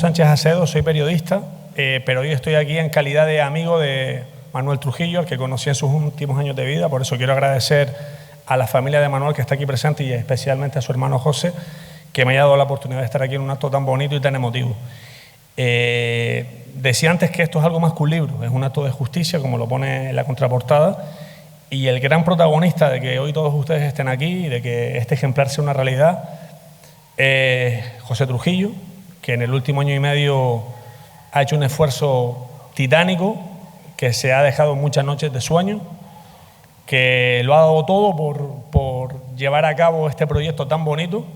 Sánchez Acedo, soy periodista, pero hoy estoy aquí en calidad de amigo de Manuel Trujillo, al que conocí en sus últimos años de vida. Por eso quiero agradecer a la familia de Manuel, que está aquí presente, y especialmente a su hermano José, que me haya dado la oportunidad de estar aquí en un acto tan bonito y tan emotivo. Decía antes que esto es algo más que un libro, es un acto de justicia, como lo pone en la contraportada, y el gran protagonista de que hoy todos ustedes estén aquí y de que este ejemplar sea una realidad es José Trujillo, que en el último año y medio ha hecho un esfuerzo titánico, que se ha dejado muchas noches de sueño, que lo ha dado todo por llevar a cabo este proyecto tan bonito.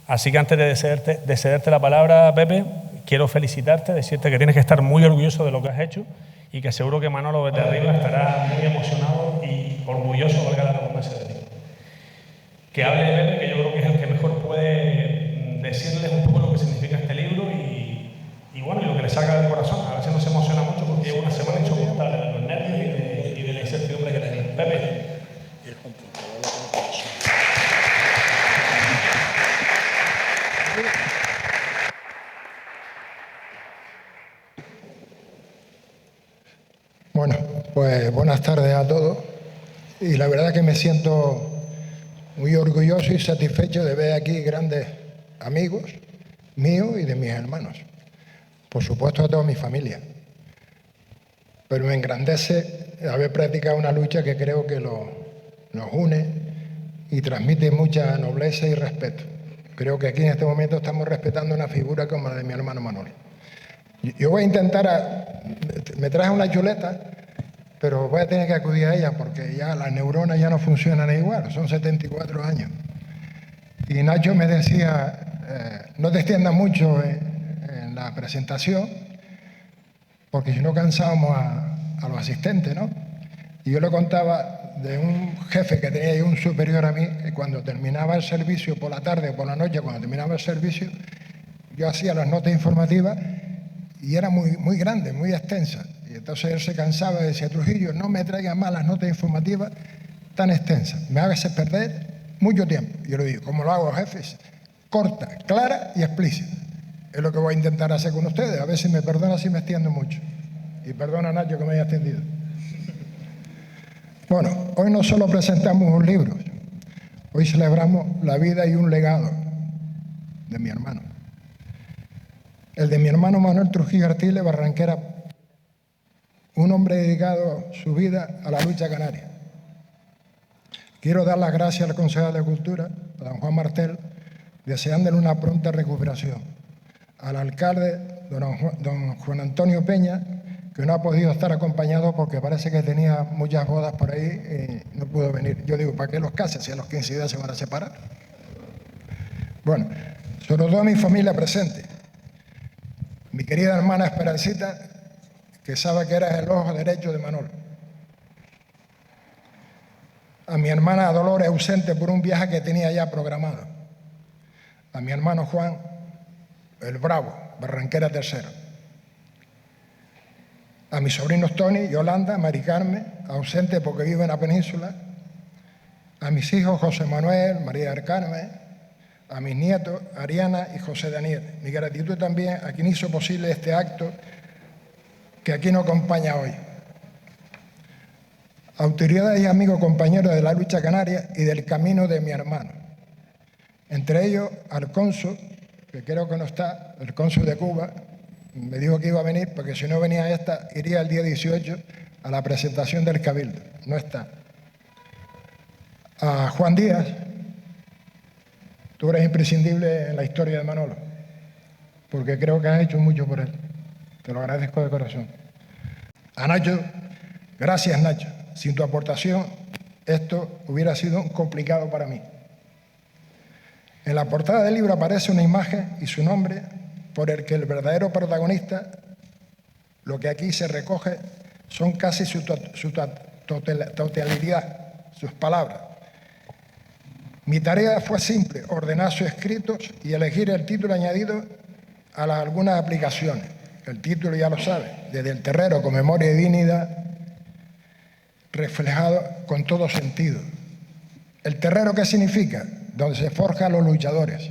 Así que antes de cederte la palabra, Pepe, quiero felicitarte, decirte que tienes que estar muy orgulloso de lo que has hecho y que seguro que Manolo desde arriba estará muy emocionado y orgulloso, valga la redundancia, de ti. Que hable de Pepe, que yo creo que es el que mejor puede decirles un poco lo que significa este libro y bueno, y lo que le saca del corazón. A veces no se emociona mucho porque lleva una semana insoportable de los nervios y de la incertidumbre que tenía. Pepe. Bueno, pues buenas tardes a todos, y la verdad que me siento muy orgulloso y satisfecho de ver aquí grandes amigos míos y de mis hermanos, por supuesto a toda mi familia, pero me engrandece haber practicado una lucha que creo que nos une y transmite mucha nobleza y respeto. Creo que aquí en este momento estamos respetando una figura como la de mi hermano Manuel. Yo voy a intentar, me traje una chuleta, pero voy a tener que acudir a ella porque ya las neuronas ya no funcionan igual, son 74 años. Y Nacho me decía, no te extiendas mucho en la presentación, porque si no cansábamos a los asistentes, ¿no? Y yo le contaba de un jefe que tenía y un superior a mí, que cuando terminaba el servicio, por la tarde o por la noche, cuando terminaba el servicio, yo hacía las notas informativas y era muy grande, muy extensa. Y entonces él se cansaba y decía, Trujillo, no me traigas más las notas informativas tan extensas, me hagas perder mucho tiempo. Yo le digo, ¿cómo lo hago, jefes? Corta, clara y explícita. Es lo que voy a intentar hacer con ustedes, a ver si me perdona si me extiendo mucho. Y perdona, Nacho, que me haya extendido. Bueno, hoy no solo presentamos un libro, hoy celebramos la vida y un legado de mi hermano. El de mi hermano Manuel Trujillo Artiles Barranquera, un hombre dedicado su vida a la lucha canaria. Quiero dar las gracias al concejal de Cultura, a don Juan Martel, deseándole una pronta recuperación. Al alcalde, don Juan Antonio Peña, que no ha podido estar acompañado porque parece que tenía muchas bodas por ahí y no pudo venir. Yo digo, ¿para qué los cases si a los 15 días se van a separar? Bueno, sobre todo a mi familia presente. Mi querida hermana Esperancita, que sabe que eres el ojo derecho de Manolo. A mi hermana Dolores, ausente por un viaje que tenía ya programado. A mi hermano Juan, el Bravo, Barranquera Tercero. A mis sobrinos Tony, Yolanda, Mari Carmen, ausente porque vive en la península. A mis hijos José Manuel, María del Carmen. A mis nietos, Ariana y José Daniel. Mi gratitud también a quien hizo posible este acto que aquí nos acompaña hoy. Autoridades y amigos compañeros de la lucha canaria y del camino de mi hermano. Entre ellos, al cónsul, que creo que no está, el cónsul de Cuba, me dijo que iba a venir, porque si no venía esta, iría el día 18 a la presentación del Cabildo. No está. A Juan Díaz, tú eres imprescindible en la historia de Manolo, porque creo que has hecho mucho por él. Te lo agradezco de corazón. A Nacho, gracias Nacho. Sin tu aportación, esto hubiera sido complicado para mí. En la portada del libro aparece una imagen y su nombre por el que el verdadero protagonista, lo que aquí se recoge, son casi su totalidad, sus palabras. Mi tarea fue simple, ordenar sus escritos y elegir el título añadido a algunas aplicaciones. El título ya lo sabe, desde el terrero con memoria y dignidad, reflejado con todo sentido. ¿El terrero qué significa? Donde se forjan los luchadores.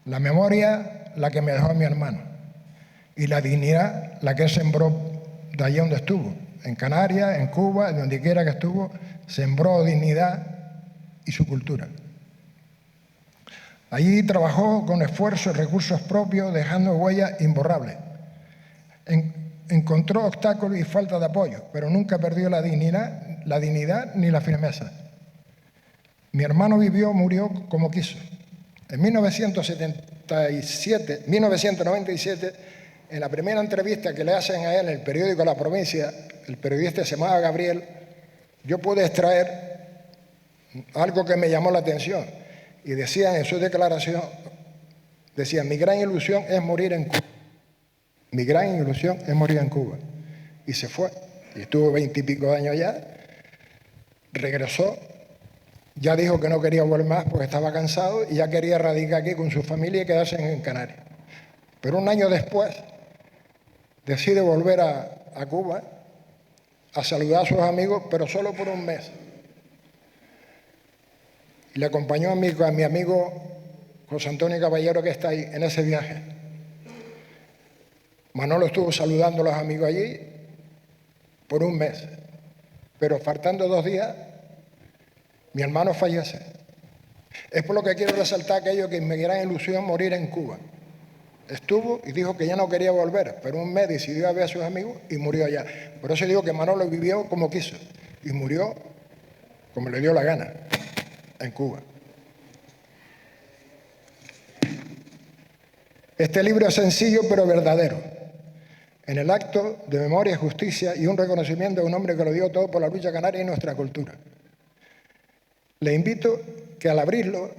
La memoria, la que me dejó mi hermano. y la dignidad, la que él sembró de allí donde estuvo, en Canarias, en Cuba, donde quiera que estuvo, sembró dignidad y su cultura. Allí trabajó con esfuerzo y recursos propios, dejando huellas imborrables. Encontró obstáculos y falta de apoyo, pero nunca perdió la dignidad ni la firmeza. Mi hermano murió como quiso. En 1997, en la primera entrevista que le hacen a él en el periódico La Provincia, el periodista se llamaba Gabriel, yo pude extraer algo que me llamó la atención. Y decía en su declaración, decía, mi gran ilusión es morir en Cuba. Mi gran ilusión es morir en Cuba. Y se fue. Y estuvo 20 y pico de años allá. Regresó. Ya dijo que no quería volver más porque estaba cansado y ya quería radicar aquí con su familia y quedarse en Canarias. Pero un año después decide volver a Cuba a saludar a sus amigos, pero solo por un mes. Le acompañó a mi amigo José Antonio Caballero, que está ahí en ese viaje. Manolo estuvo saludando a los amigos allí por un mes, pero faltando 2 días, mi hermano fallece. Es por lo que quiero resaltar aquello que me gran ilusión morir en Cuba. Estuvo y dijo que ya no quería volver, pero un mes decidió a ver a sus amigos y murió allá. Por eso digo que Manolo vivió como quiso y murió como le dio la gana, en Cuba. Este libro es sencillo pero verdadero, en el acto de memoria, justicia y un reconocimiento de un hombre que lo dio todo por la lucha canaria y nuestra cultura. Le invito que al abrirlo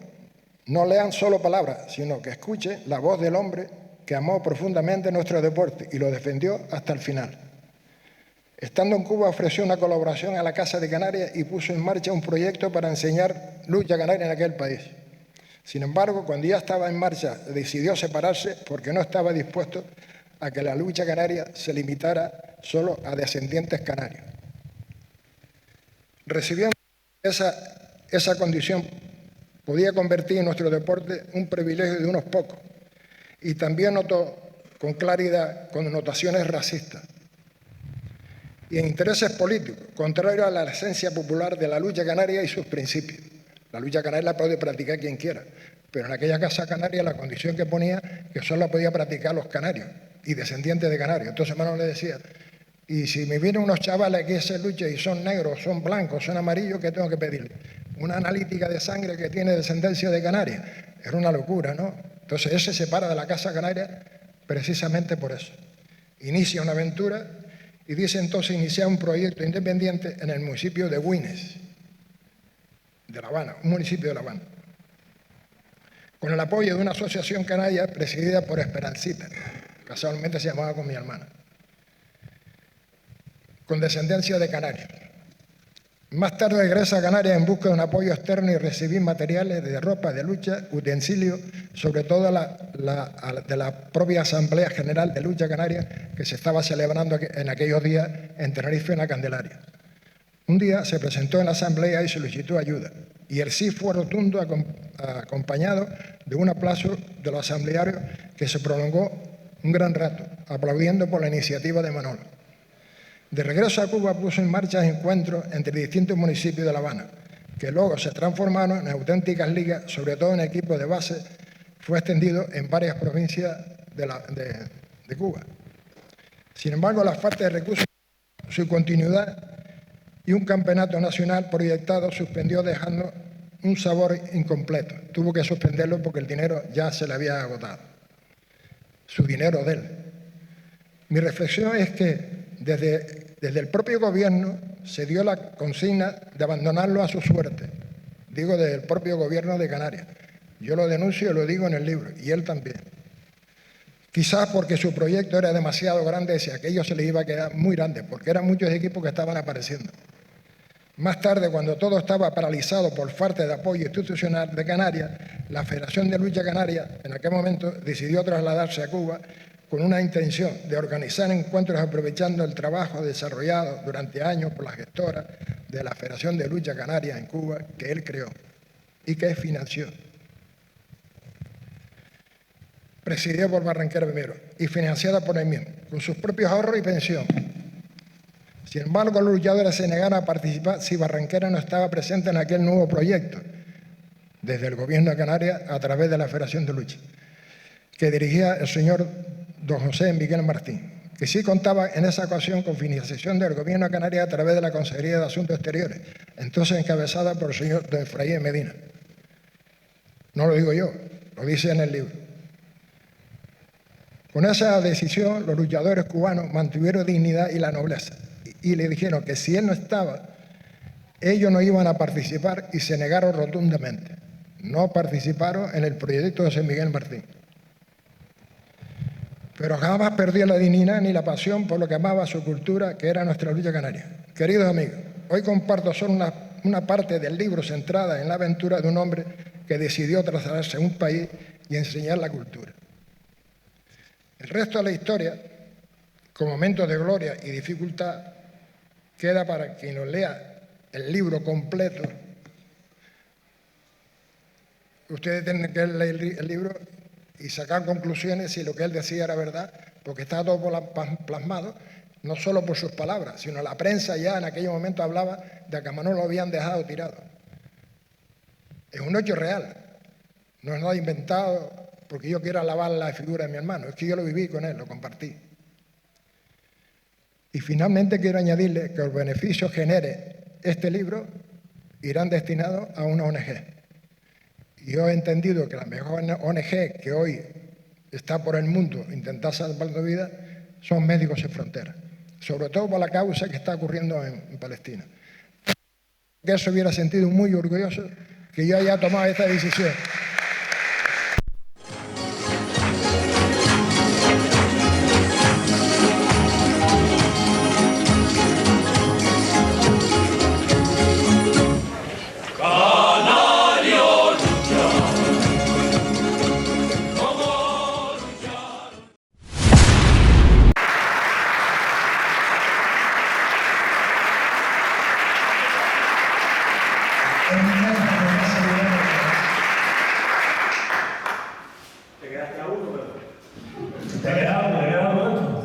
no lean solo palabras, sino que escuchen la voz del hombre que amó profundamente nuestro deporte y lo defendió hasta el final. Estando en Cuba ofreció una colaboración a la Casa de Canarias y puso en marcha un proyecto para enseñar lucha canaria en aquel país. Sin embargo, cuando ya estaba en marcha, decidió separarse porque no estaba dispuesto a que la lucha canaria se limitara solo a descendientes canarios. Recibiendo esa condición, podía convertir en nuestro deporte un privilegio de unos pocos y también notó con claridad connotaciones racistas y en intereses políticos, contrario a la esencia popular de la lucha canaria y sus principios. La lucha canaria la puede practicar quien quiera, pero en aquella Casa Canaria la condición que ponía que solo la podía practicar los canarios y descendientes de canarios. Entonces hermano le decía, y si me vienen unos chavales que se lucha y son negros, son blancos, son amarillos, ¿qué tengo que pedirle? Una analítica de sangre que tiene descendencia de Canarias. Era una locura, ¿no? Entonces él se separa de la Casa Canaria precisamente por eso. Inicia una aventura y dice entonces iniciar un proyecto independiente en el municipio de Güines, de La Habana, un municipio de La Habana, con el apoyo de una asociación canaria presidida por Esperancita, casualmente se llamaba con mi hermana, con descendencia de canarios. Más tarde regresa a Canarias en busca de un apoyo externo y recibir materiales de ropa de lucha, utensilios, sobre todo de la propia Asamblea General de Lucha Canaria que se estaba celebrando en aquellos días en Tenerife, en la Candelaria. Un día se presentó en la asamblea y solicitó ayuda, y el sí fue rotundo, acompañado de un aplauso de los asamblearios que se prolongó un gran rato, aplaudiendo por la iniciativa de Manolo. De regreso a Cuba puso en marcha encuentros entre distintos municipios de La Habana, que luego se transformaron en auténticas ligas, sobre todo en equipos de base, fue extendido en varias provincias de Cuba. Sin embargo, la falta de recursos, su continuidad y un campeonato nacional proyectado suspendió dejando un sabor incompleto. Tuvo que suspenderlo porque el dinero ya se le había agotado, su dinero de él. Mi reflexión es que desde el propio gobierno se dio la consigna de abandonarlo a su suerte. Digo, desde el propio gobierno de Canarias. Yo lo denuncio y lo digo en el libro, y él también. Quizás porque su proyecto era demasiado grande y aquello se le iba a quedar muy grande, porque eran muchos equipos que estaban apareciendo. Más tarde, cuando todo estaba paralizado por falta de apoyo institucional de Canarias, la Federación de Lucha Canaria en aquel momento decidió trasladarse a Cuba con una intención de organizar encuentros aprovechando el trabajo desarrollado durante años por la gestora de la Federación de Lucha Canaria en Cuba, que él creó y que financió. presidida por Barranquera primero y financiada por él mismo, con sus propios ahorros y pensión. Sin embargo, los luchadores se negaron a participar si Barranquera no estaba presente en aquel nuevo proyecto, desde el gobierno de Canarias a través de la Federación de Lucha, que dirigía el señor don José Miguel Martín, que sí contaba en esa ocasión con financiación del gobierno de Canarias a través de la Consejería de Asuntos Exteriores, entonces encabezada por el señor don Efraín Medina. No lo digo yo, lo dice en el libro. Con esa decisión, los luchadores cubanos mantuvieron dignidad y la nobleza, y le dijeron que si él no estaba, ellos no iban a participar y se negaron rotundamente. No participaron en el proyecto de José Miguel Martín. Pero jamás perdió la dignidad ni la pasión por lo que amaba su cultura, que era nuestra lucha canaria. Queridos amigos, hoy comparto solo una parte del libro centrada en la aventura de un hombre que decidió trasladarse a un país y enseñar la cultura. El resto de la historia, con momentos de gloria y dificultad, queda para quien lo lea el libro completo. Ustedes tienen que leer el libro y sacar conclusiones si lo que él decía era verdad, porque está todo plasmado, no solo por sus palabras, sino la prensa ya en aquel momento hablaba de que a Manolo lo habían dejado tirado. Es un hecho real, no es nada inventado porque yo quiero alabar la figura de mi hermano, es que yo lo viví con él, lo compartí. Y finalmente quiero añadirle que los beneficios que genere este libro irán destinados a una ONG. Y yo he entendido que la mejor ONG que hoy está por el mundo intentando salvar vidas son Médicos Sin Fronteras, sobre todo por la causa que está ocurriendo en Palestina. Que se hubiera sentido muy orgulloso que yo haya tomado esta decisión.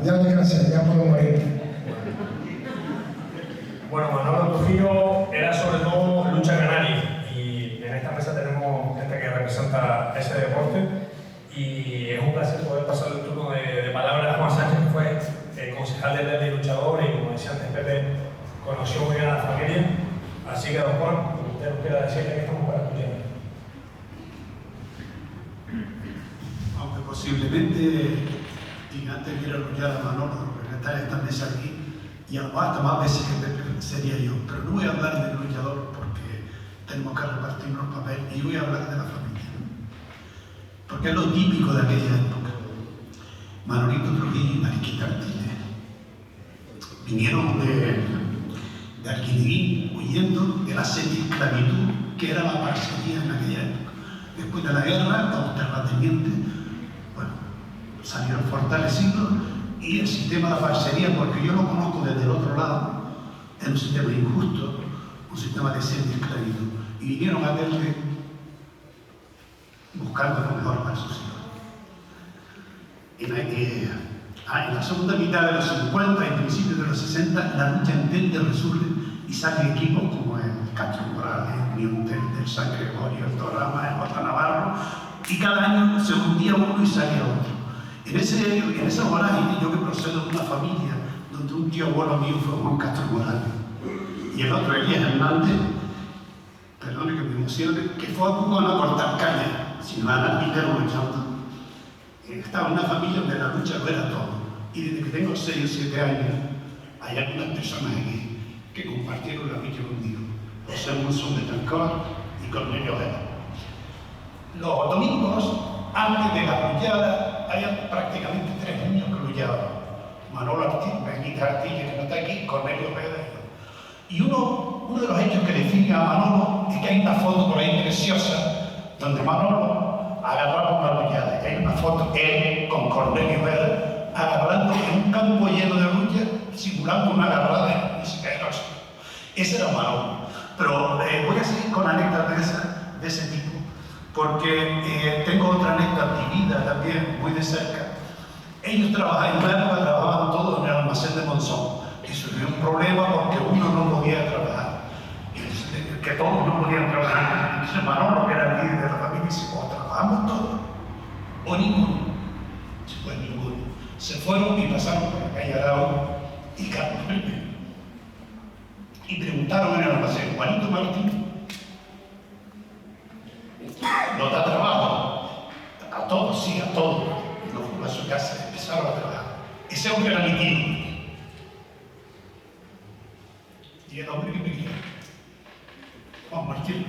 Ya descansé, ya puedo morir. Bueno, Manolo Trujillo era sobre todo lucha canaria y en esta mesa tenemos gente que representa ese deporte y es un placer poder pasar el turno de palabra a Juan Sánchez, que fue concejal de Ley y luchador y, como decía antes Pepe, conoció muy bien a la familia. Así que, don Juan, como usted nos quiera decir, que estamos para escuchar. Aunque posiblemente antes quiera luchar a Manolo, porque está en esta mesa aquí, y hasta más veces que Pepe sería yo. Pero no voy a hablar del luchador porque tenemos que repartirnos el papel, y voy a hablar de la familia. Porque es lo típico de aquella época. Manolito Trujillo y Mariquita Artínez vinieron de Alquineguín huyendo de la semi-esclavitud que era la parcería en aquella época. Después de la guerra, los terratenientes, salieron fortalecidos y el sistema de la parcería, porque yo lo conozco desde el otro lado, es un sistema injusto, un sistema de semi-esclavitud. Y vinieron a verle buscando lo mejor para sus hijos. En la segunda mitad de los 50 y principios de los 60, la lucha entera resurge y salen equipos como el Castro Morales, el San Gregorio, el Torrama, el J. Navarro, y cada año se hundía uno y salía otro. En esa vorágine, yo que procedo de una familia donde un tío abuelo mío fue Juan Castro Morales y el otro Elías Hernández, perdone que me emocione, que fue a Cuba no a cortar caña, sino a dar dinero luchando. Estaba en una familia donde la lucha lo era todo. Y desde que tengo 6 o 7 años, hay algunas personas aquí que compartieron la lucha conmigo. José Monzón de Tancor y Cornelio Ojeda. Los domingos, antes de la luchada, había prácticamente 3 niños que luchaban. Manolo Artínez, Benita Artínez, que no está aquí, Cornelio Ojeda y yo. Y uno de los hechos que define a Manolo es que hay una foto por ahí preciosa donde Manolo agarraba una luchada. Hay una foto él con Cornelio Ojeda agarrando en un campo lleno de lucha, simulando una agarrada y se cae. Ese era Manolo. Pero voy a seguir con anécdotas de ese tipo, porque tengo otra anécdota vivida también, muy de cerca. Ellos trabajaban en la época, trabajaban todos en el almacén de Monzón. Y surgió un problema porque uno no podía trabajar. Que todos no podían trabajar. Entonces Manolo, que era el líder de la familia, dice, o trabajamos todos, o ninguno. Pues ninguno. Se fueron y pasaron por la calle Arao y Carlos I. Y preguntaron en el almacén, Juanito Martín, ¿nos da trabajo? A todos, sí, a todos. Y nos fuimos a su casa y empezaron a trabajar. Ese hombre era mi tío. Y el hombre que me quería, Juan Martín.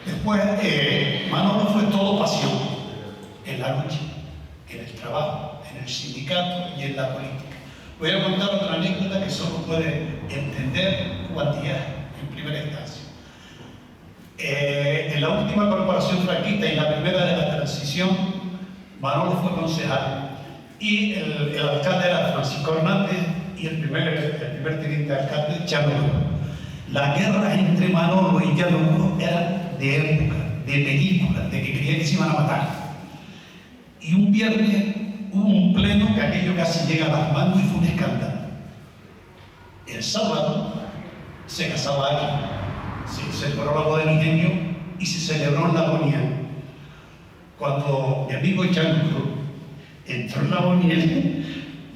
Después, Manolo fue todo pasión en la lucha, en el trabajo, en el sindicato y en la política. Voy a contar otra anécdota que solo puede entender Juan Díaz en primera instancia. En la última corporación franquista y la primera de la transición, Manolo fue concejal y el alcalde era Francisco Hernández y el primer teniente alcalde, Chano Lugo. La guerra entre Manolo y Chano Lugo era de época, de película, de que creían que se iban a matar. Y un viernes hubo un pleno que aquello casi llega a las manos y fue un escándalo. El sábado se casaba aquí, se celebró la boda del ingenio y se celebró en la agonía. Cuando mi amigo Chanco entró en la agonía,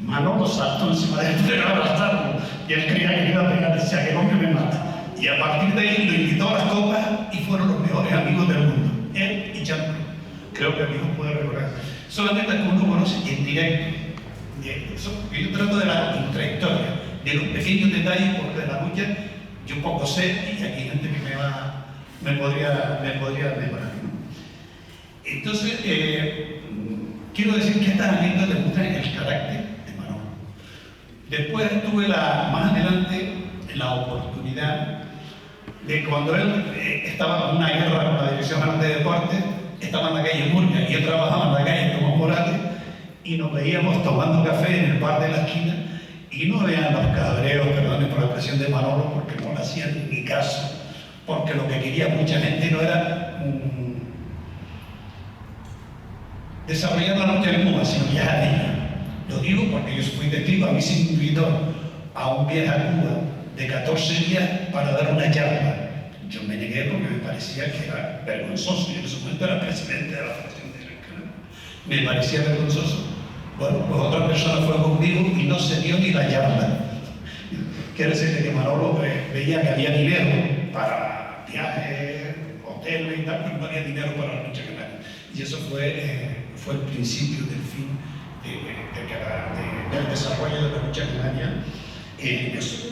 Manolo saltó encima de él para abrazarlo y él creía que le iba a pegar, decía que el hombre me mata. Y a partir de ahí lo invitó a las copas y fueron los mejores amigos del mundo, él y Chanco. Creo que amigos puede recordar. Solamente que uno conoce en directo. Yo trato de la intrahistoria, de los pequeños detalles, porque de la lucha yo poco sé y aquí hay gente que me podría mejorar. Entonces, quiero decir que estas anécdotas demuestran el carácter de Manolo. Después tuve más adelante la oportunidad de cuando él estaba en una guerra con la Dirección General de Deportes, estaba en la calle Murcia y yo trabajaba en la calle Tomás Morales y nos veíamos tomando café en el bar de la esquina y no vean los cabreos, perdón por la expresión de Manolo, porque no le hacían ni caso, porque lo que quería mucha gente no era desarrollar la lucha en Cuba, sino viajar a ella. Lo digo porque yo fui testigo, a mí se me invitó a un viaje a Cuba de 14 días para dar una charla. Yo me negué porque me parecía que era vergonzoso. Yo en ese momento era presidente de la Federación de Gran Canaria. Me parecía vergonzoso. Bueno, pues otra persona fue conmigo y no se dio ni la charla. Quiere decir que Manolo veía que había dinero para viajes, hoteles y tal, pero no había dinero para la lucha canaria. Y eso fue el principio del fin del desarrollo de la lucha canaria en eso.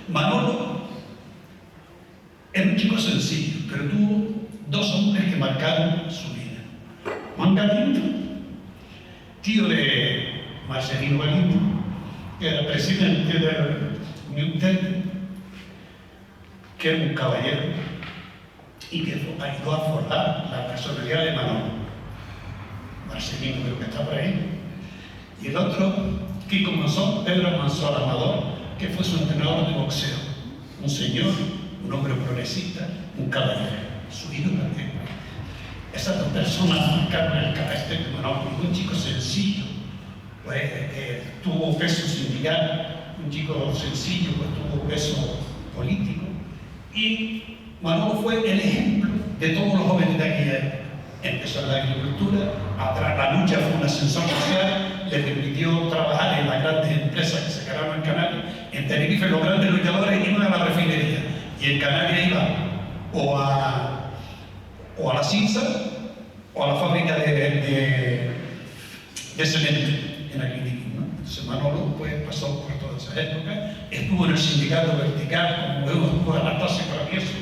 Manolo era un chico sencillo, pero tuvo dos hombres que marcaron su vida. Juan Galindo, tío de Marcelino Galindo, que era presidente del Newtel, que era un caballero y que ayudó a forjar la personalidad de Manolo. Marcelino creo que está por ahí. Y el otro, Kiko Monzón, Pedro Monzón Amador, que fue su entrenador de boxeo. Un señor, un hombre progresista, un caballero, su ídolo también. Esas dos personas marcaron el carácter de Manolo. Un chico sencillo, pues tuvo peso sindical, un chico sencillo, pues tuvo peso político. Y Manolo fue el ejemplo de todos los jóvenes de aquella época. Empezó en la agricultura, la lucha fue un ascensor social, le permitió trabajar en las grandes empresas que se crearon en Canarias. En Tenerife los grandes luchadores iban a la refinería y en Canarias iban o a la Cinza o a la fábrica de cemento en Aguiliquín, ¿no? Entonces Manolo pues, pasó por todas esas épocas, estuvo en el sindicato vertical, como luego estuvo en la clase travieso,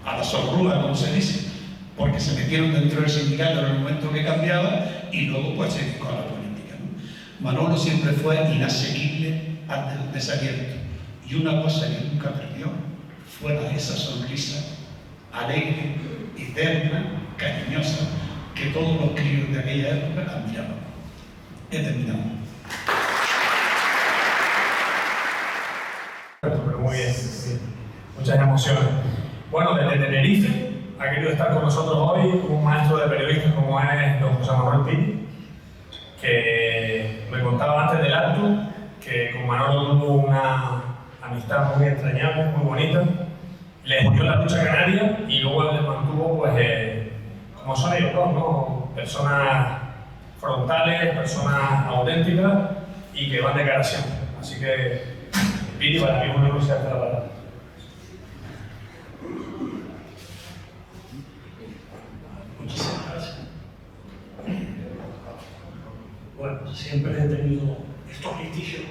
a la sorrúa, como se dice, porque se metieron dentro del sindicato en el momento que cambiaba y luego pues se dedicó a la política, ¿no? Manolo siempre fue inasequible ante el desaliento y una cosa que nunca perdió fue esa sonrisa alegre, eterna, cariñosa, que todos los críos de aquella época admiraban. he terminado. Pero muy bien, sí. Muchas emociones. Bueno, desde Tenerife ha querido estar con nosotros hoy un maestro de periodistas como es don José Manuel Pini, que me contaba antes del acto que con Manolo tuvo una amistad muy entrañable, muy bonita. Le unió la lucha canaria y luego le mantuvo, pues, como son ellos dos, ¿no? Personas frontales, personas auténticas y que van de cara siempre. Así que, Pini, para mí es una ilusión estar la palabra. Muchísimas gracias. Bueno, siempre he tenido estos litigios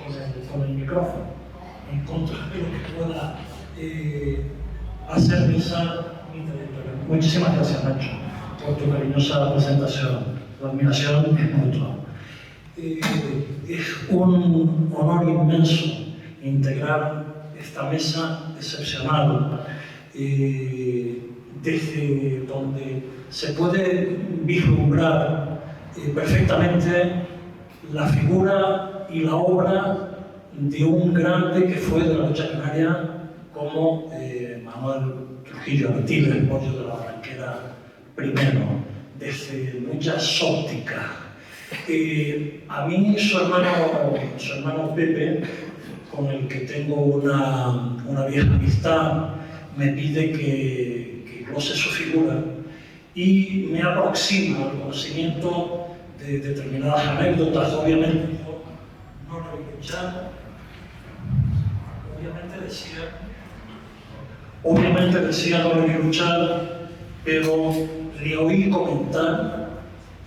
con el micrófono, en contra de lo que pueda hacer pensar mi trayectoria. Muchísimas gracias, Nacho, por tu cariñosa presentación. La admiración es mutua. Es un honor inmenso integrar esta mesa excepcional, desde donde se puede vislumbrar perfectamente la figura y la obra de un grande que fue de la lucha canaria como Manuel Trujillo Artiles, el pollo de la Barranquera primero, desde muchas ópticas. A mí su hermano Pepe, con el que tengo una vieja amistad, me pide que glose su figura y me aproxima al conocimiento de determinadas anécdotas. Obviamente yo no lo he escuchado, obviamente decía no lo he escuchado, pero le oí comentar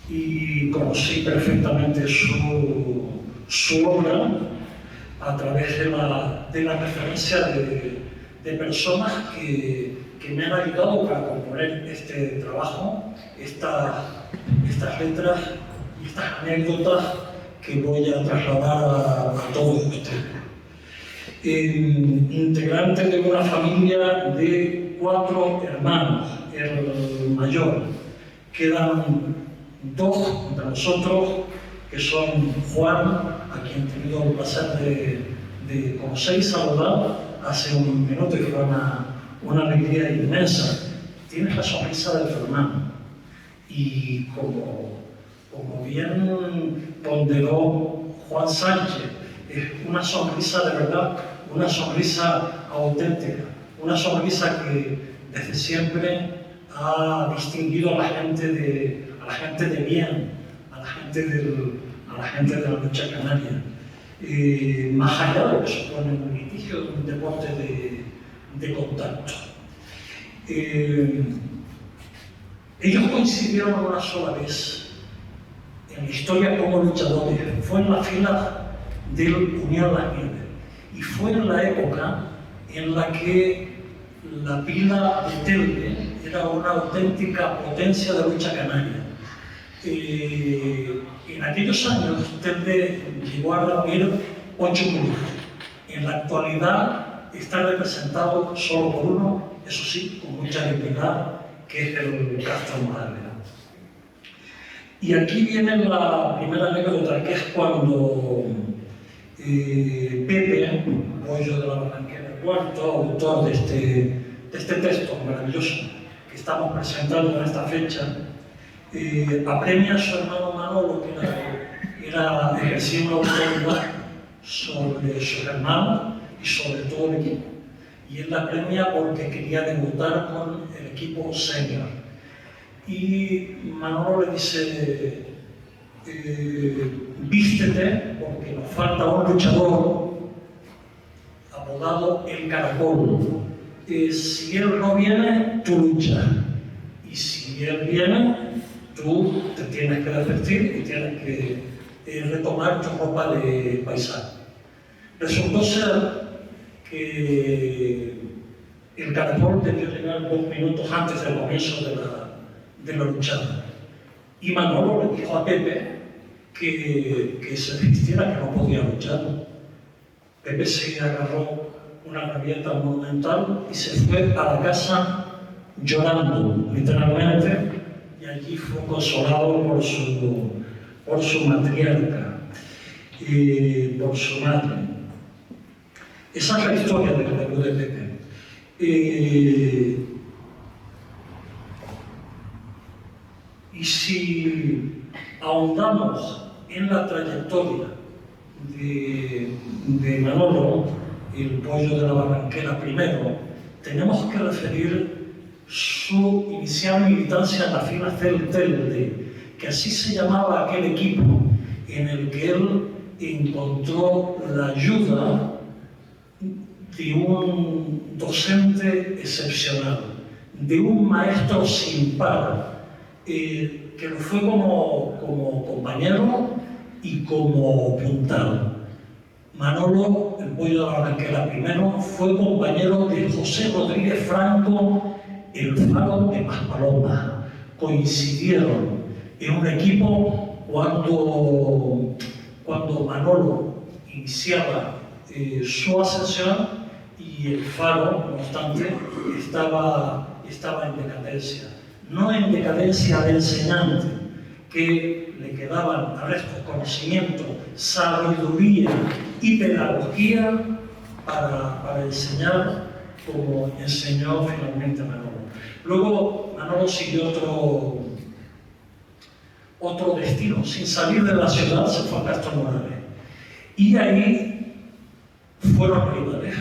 y conocí perfectamente su obra a través de la referencia de personas que me han ayudado para componer este trabajo, estas letras y estas anécdotas que voy a trasladar a todos ustedes. Integrante de una familia de 4 hermanos, el mayor. Quedan 2 de nosotros, que son Juan, a quien he tenido el placer de conocer y saludar hace un minuto, y fue una alegría inmensa. Tienes la sonrisa de tu hermano. Y como bien ponderó Juan Sánchez, es una sonrisa de verdad, una sonrisa auténtica, una sonrisa que desde siempre ha distinguido a la gente de bien, a la gente de la lucha canaria. Más allá de lo que supone un litigio, un deporte de contacto. Ellos coincidieron una sola vez en la historia como luchadores. Fue en la fila del Unión Las Nieves y fue en la época en la que la pila de Telde era una auténtica potencia de lucha canaria. En aquellos años Telde llegó a reunir 8 clubes. En la actualidad está representado solo por uno, eso sí, con mucha dignidad, que es el Castro Morales. Y aquí viene la primera anécdota, que es cuando Pepe, pollo de la Barranquera IV, autor de este texto maravilloso que estamos presentando en esta fecha, apremia a su hermano Manolo, que ejercía una autoridad sobre sus hermanos y sobre todo el equipo. Y él la premia porque quería debutar con el equipo senior. Y Manolo le dice, vístete porque nos falta un luchador apodado El Caracol. Si él no viene, tú luchas. Y si él viene, tú te tienes que vestir y tienes que retomar tu ropa de paisano. Resultó ser que el Caracol debió llegar 2 minutos antes del comienzo de la luchada. Y Manolo le dijo a Pepe que se vistiera, que no podía luchar. Pepe se agarró una rabieta monumental y se fue a la casa llorando, literalmente, y allí fue consolado por su matriarca, por su madre. Esa es la historia del Club de Pepe. Y si ahondamos en la trayectoria de Manolo, el pollo de la Barranquera primero, tenemos que referir su inicial militancia en la fila Telde, que así se llamaba aquel equipo en el que él encontró la ayuda de un docente excepcional, de un maestro sin par, que lo fue como compañero y como puntal. Manolo, el pollo de la Barranquera primero, fue compañero de José Rodríguez Franco, el Faro de Maspalomas. Coincidieron en un equipo cuando Manolo iniciaba su ascensión y el Faro, no obstante, estaba en decadencia. No en decadencia de enseñante, que le quedaban a restos conocimientos, sabiduría y pedagogía para enseñar como enseñó finalmente Manolo. Luego Manolo siguió otro destino, sin salir de la ciudad se fue a Castro Morales. Y ahí fueron rivales.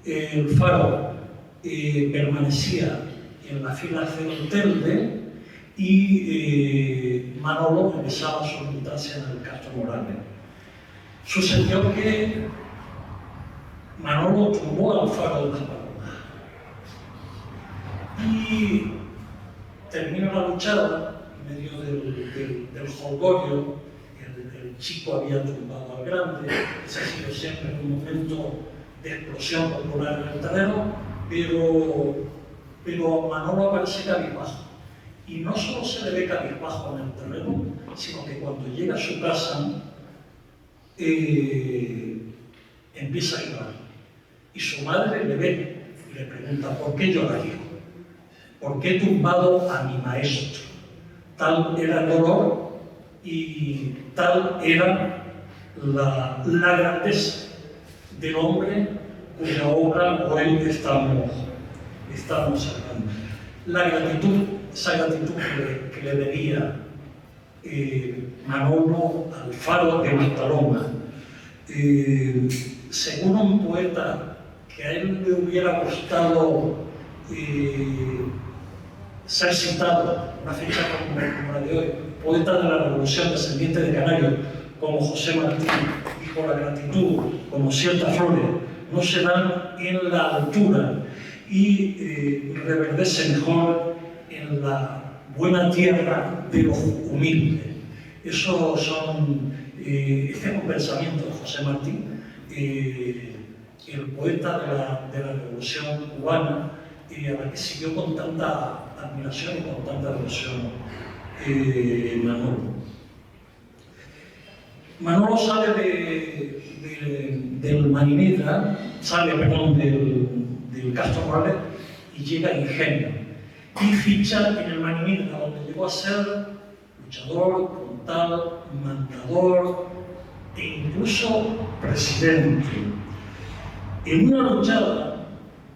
El Faro permanecía en la fila del Telde y Manolo empezaba su militancia en el Castro Morales. Sucedió que Manolo tumbó al Faro de las Palomas y terminó la luchada en medio del jolgorio. El chico había tumbado al grande. Ese ha sido siempre un momento de explosión popular en el terreno, pero Manolo aparece cabizbajo. Y no solo se le ve cabizbajo en el terreno, sino que cuando llega a su casa empieza a llorar. Y su madre le ve y le pregunta: ¿por qué lloras, hijo? ¿Por qué he tumbado a mi maestro? Tal era el dolor y tal era la grandeza del hombre cuya obra hoy estamos hablando. La gratitud, esa gratitud que le debía Manolo al Faro de Maspalomas. Según un poeta que a él le hubiera gustado ser citado, una fecha como la de hoy, poeta de la Revolución, descendiente de Canarios, como José Martí, dijo: la gratitud, como ciertas flores, no se dan en la altura y reverdece mejor en la buena tierra de los humildes. Eso este es un pensamiento de José Martí, el poeta de la Revolución cubana, a la que siguió con tanta admiración y con tanta devoción Manolo. Manolo sale del Marinera, del Castro Morales y llega a Ingenio. Y ficha en el Marinera, donde llegó a ser luchador, puntal, mandador e incluso presidente. En una luchada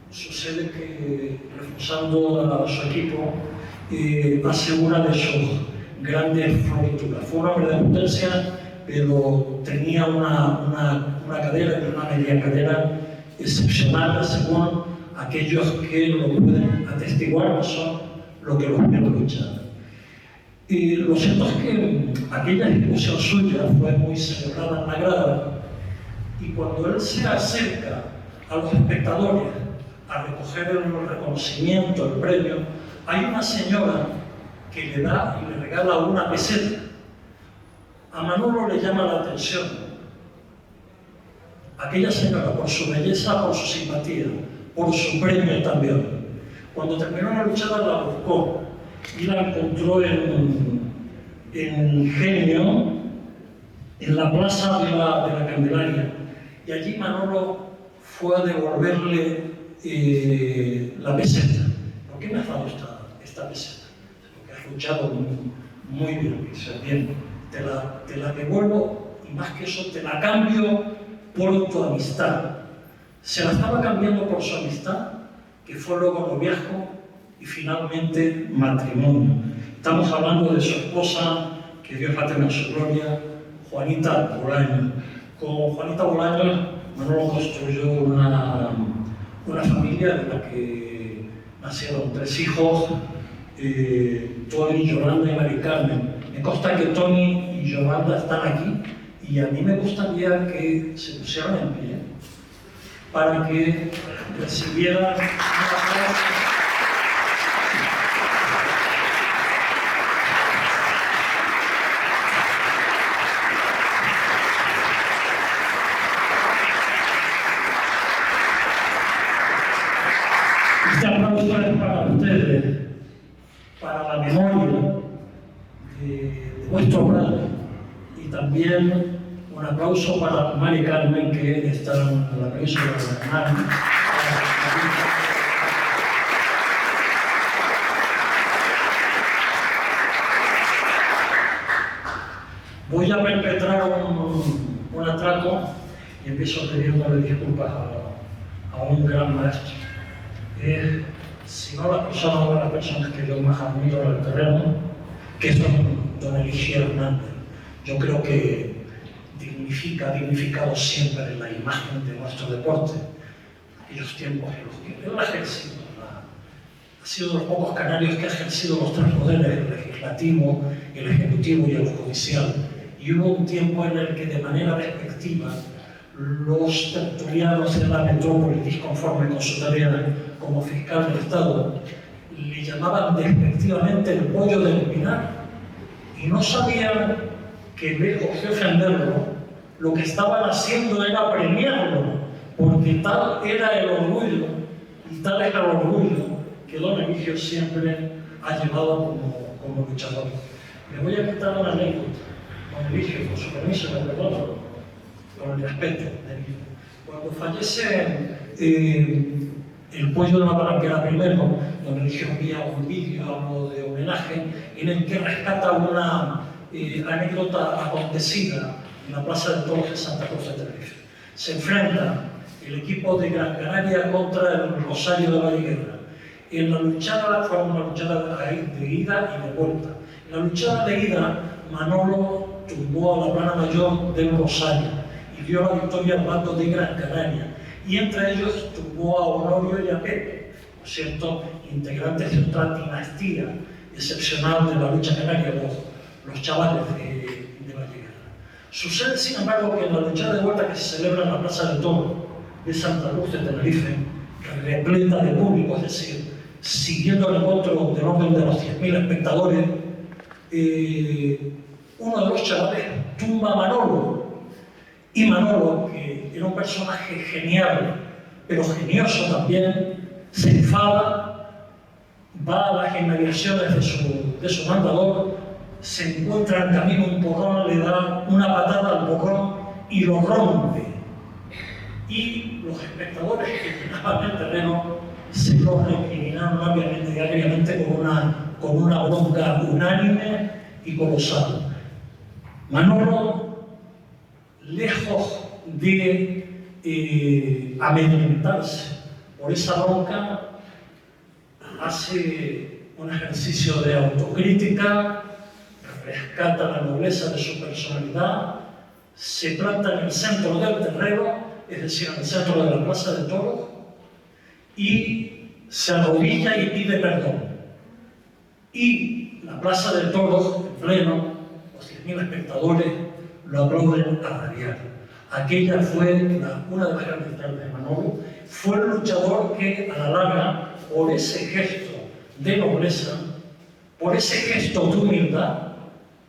sucede que, reforzando a su equipo, hace una de sus grandes florituras. Fue un hombre de potencia, pero tenía una cadera y una media cadera excepcional, según aquellos que lo pueden atestiguar, que son los que los vieron luchar. Y lo cierto es que aquella ejecución suya fue muy celebrada en la grada, y cuando él se acerca a los espectadores a recoger el reconocimiento, el premio, hay una señora que le da y le regala una peseta. A Manolo le llama la atención aquella señora por su belleza, por su simpatía, por su premio también. Cuando terminó la luchada la buscó y la encontró en Ingenio, en la plaza de la Candelaria. Y allí Manolo fue a devolverle la peseta. ¿Por qué me has dado esta peseta? Porque has luchado muy bien. Dice: bien, te la devuelvo y más que eso te la cambio por tu amistad. Se la estaba cambiando por su amistad, que fue luego noviazgo y finalmente matrimonio. Estamos hablando de su esposa, que Dios la tenga en su gloria, Juanita Bolaños. Con Juanita Bolaños, Manolo construyó una familia de la que nacieron 3 hijos, Tony, Yolanda y Mari Carmen. Me consta que Tony y Yolanda están aquí y a mí me gustaría que se pusieran en pie para que recibieran un aplauso. Este aplauso es para ustedes, para la memoria de vuestro padre, y también un aplauso para Mari Carmen, que está en la península de Granada. Voy a perpetrar un atraco y empiezo pidiéndole disculpas a un gran maestro. Si no la persona, una de las personas que yo más admiro en el terreno, que es don Eligio Hernández. Yo creo que ha dignificado siempre la imagen de nuestro deporte. Aquellos tiempos en los que él ha ejercido, ha sido de los pocos canarios que ha ejercido los 3 poderes, el legislativo, el ejecutivo y el judicial. Y hubo un tiempo en el que de manera respectiva los tertulianos de la metrópoli, disconforme con su tarea como fiscal del Estado, le llamaban despectivamente el pollo del Pinar, y no sabían que lejos de ofenderlo, lo que estaban haciendo era premiarlo, porque tal era el orgullo, y tal era el orgullo que don Eligio siempre ha llevado como luchador. Me voy a quitar una anécdota. Don Eligio, con su permiso, me perdono, con el respeto de Eligio. Cuando fallece el pollo de la Barranquera primero, don Eligio envía un vídeo de homenaje en el que rescata una anécdota acontecida en la Plaza de Toros de Santa Cruz de Tenerife. Se enfrenta el equipo de Gran Canaria contra el Rosario de Valleguerra. En la luchada fue una luchada de ida y de vuelta. En la luchada de ida, Manolo tumbó a la plana mayor del Rosario y dio la victoria al bando de Gran Canaria. Y entre ellos tumbó a Honorio y a Pepe, por cierto, integrantes de otra dinastía excepcional de la lucha canaria, los chavales de Valleguerra. Sucede, sin embargo, que en la luchada de vuelta que se celebra en la Plaza del Toro de Santa Cruz de Tenerife, repleta de público, es decir, siguiendo el encuentro del orden de los 10.000 espectadores, uno de los chavales tumba a Manolo. Y Manolo, que era un personaje genial, pero genioso también, se enfada, va a las inmediaciones de su mandador, se encuentra en camino un porrón, le da una patada al porrón y lo rompe. Y los espectadores que llenaban el terreno se lo recriminaron obviamente con una bronca unánime y colosal. Manolo, lejos de amedrentarse por esa bronca, hace un ejercicio de autocrítica, rescata la nobleza de su personalidad, se planta en el centro del terreno, es decir, en el centro de la Plaza de Toros, y se arrodilla y pide perdón. Y la Plaza de Toros, en pleno, los 10.000 espectadores lo aplauden a rabiar. Aquella fue una de las grandes tardes de Manolo. Fue el luchador que, a la larga, por ese gesto de nobleza, por ese gesto de humildad,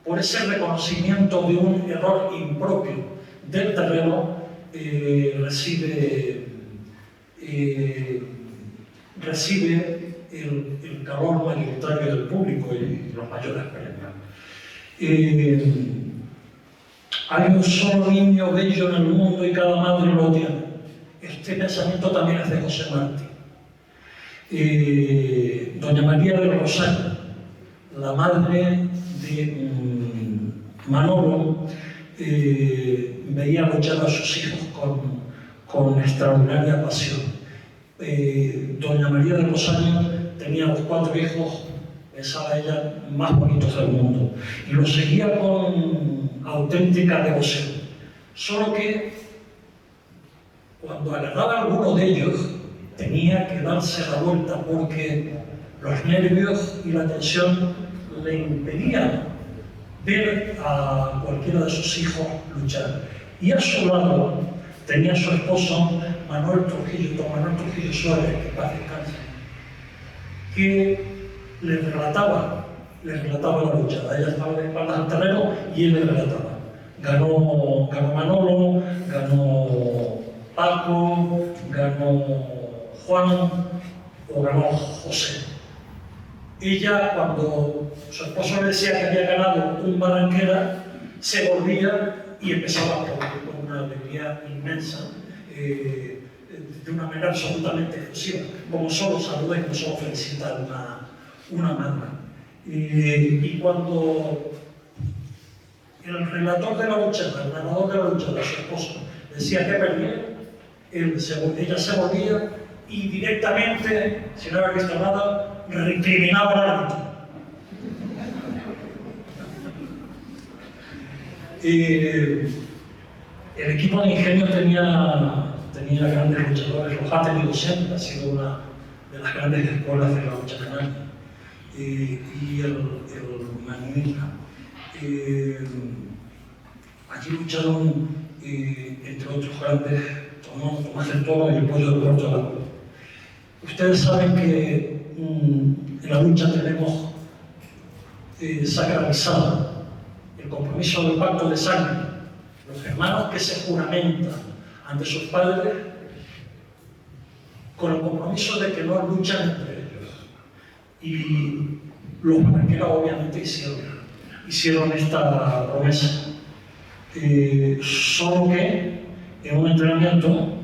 por ese reconocimiento de un error impropio del terreno, recibe el calor mayoritario del público y los mayores premios. Hay un solo niño bello en el mundo y cada madre lo tiene. Este pensamiento también es de José Martí. Doña María del Rosario, la madre de Manolo, veía luchar a sus hijos con extraordinaria pasión. Doña María de Rosario tenía los 4 hijos, pensaba ella, más bonitos del mundo, y los seguía con auténtica devoción. Solo que cuando agarraba a alguno de ellos, tenía que darse la vuelta porque los nervios y la tensión le impedían ver a cualquiera de sus hijos luchar. Y a su lado tenía a su esposo Manuel Trujillo Suárez, que paz descanse, que le relataba la lucha. Ella estaba de espaldas al terreno y él le relataba. Ganó Manolo, ganó Paco, ganó Juan o ganó José. Ella, cuando su esposo le decía que había ganado un Barranquera, se volvía y empezaba a aplaudir con una alegría inmensa, de una manera absolutamente efusiva, como solo saluda y como solo felicita una madre. Y cuando el relator de la lucha, el narrador de la lucha, de su esposo, decía que perdía, ella se volvía y directamente, si no había visto nada, recriminaba al árbitro. El equipo de Ingenio tenía grandes luchadores, los ha tenido siempre, ha sido una de las grandes escuelas de la lucha canaria. Y el Maninita. Allí lucharon, entre otros grandes, Tomás del Toro y el Pollo de Puerto de la Cruz. Ustedes saben que en la lucha tenemos sacralizado el compromiso del pacto de sangre, los hermanos que se juramentan ante sus padres con el compromiso de que no luchan entre ellos. Y los barranqueros obviamente hicieron esta promesa. Solo que en un entrenamiento,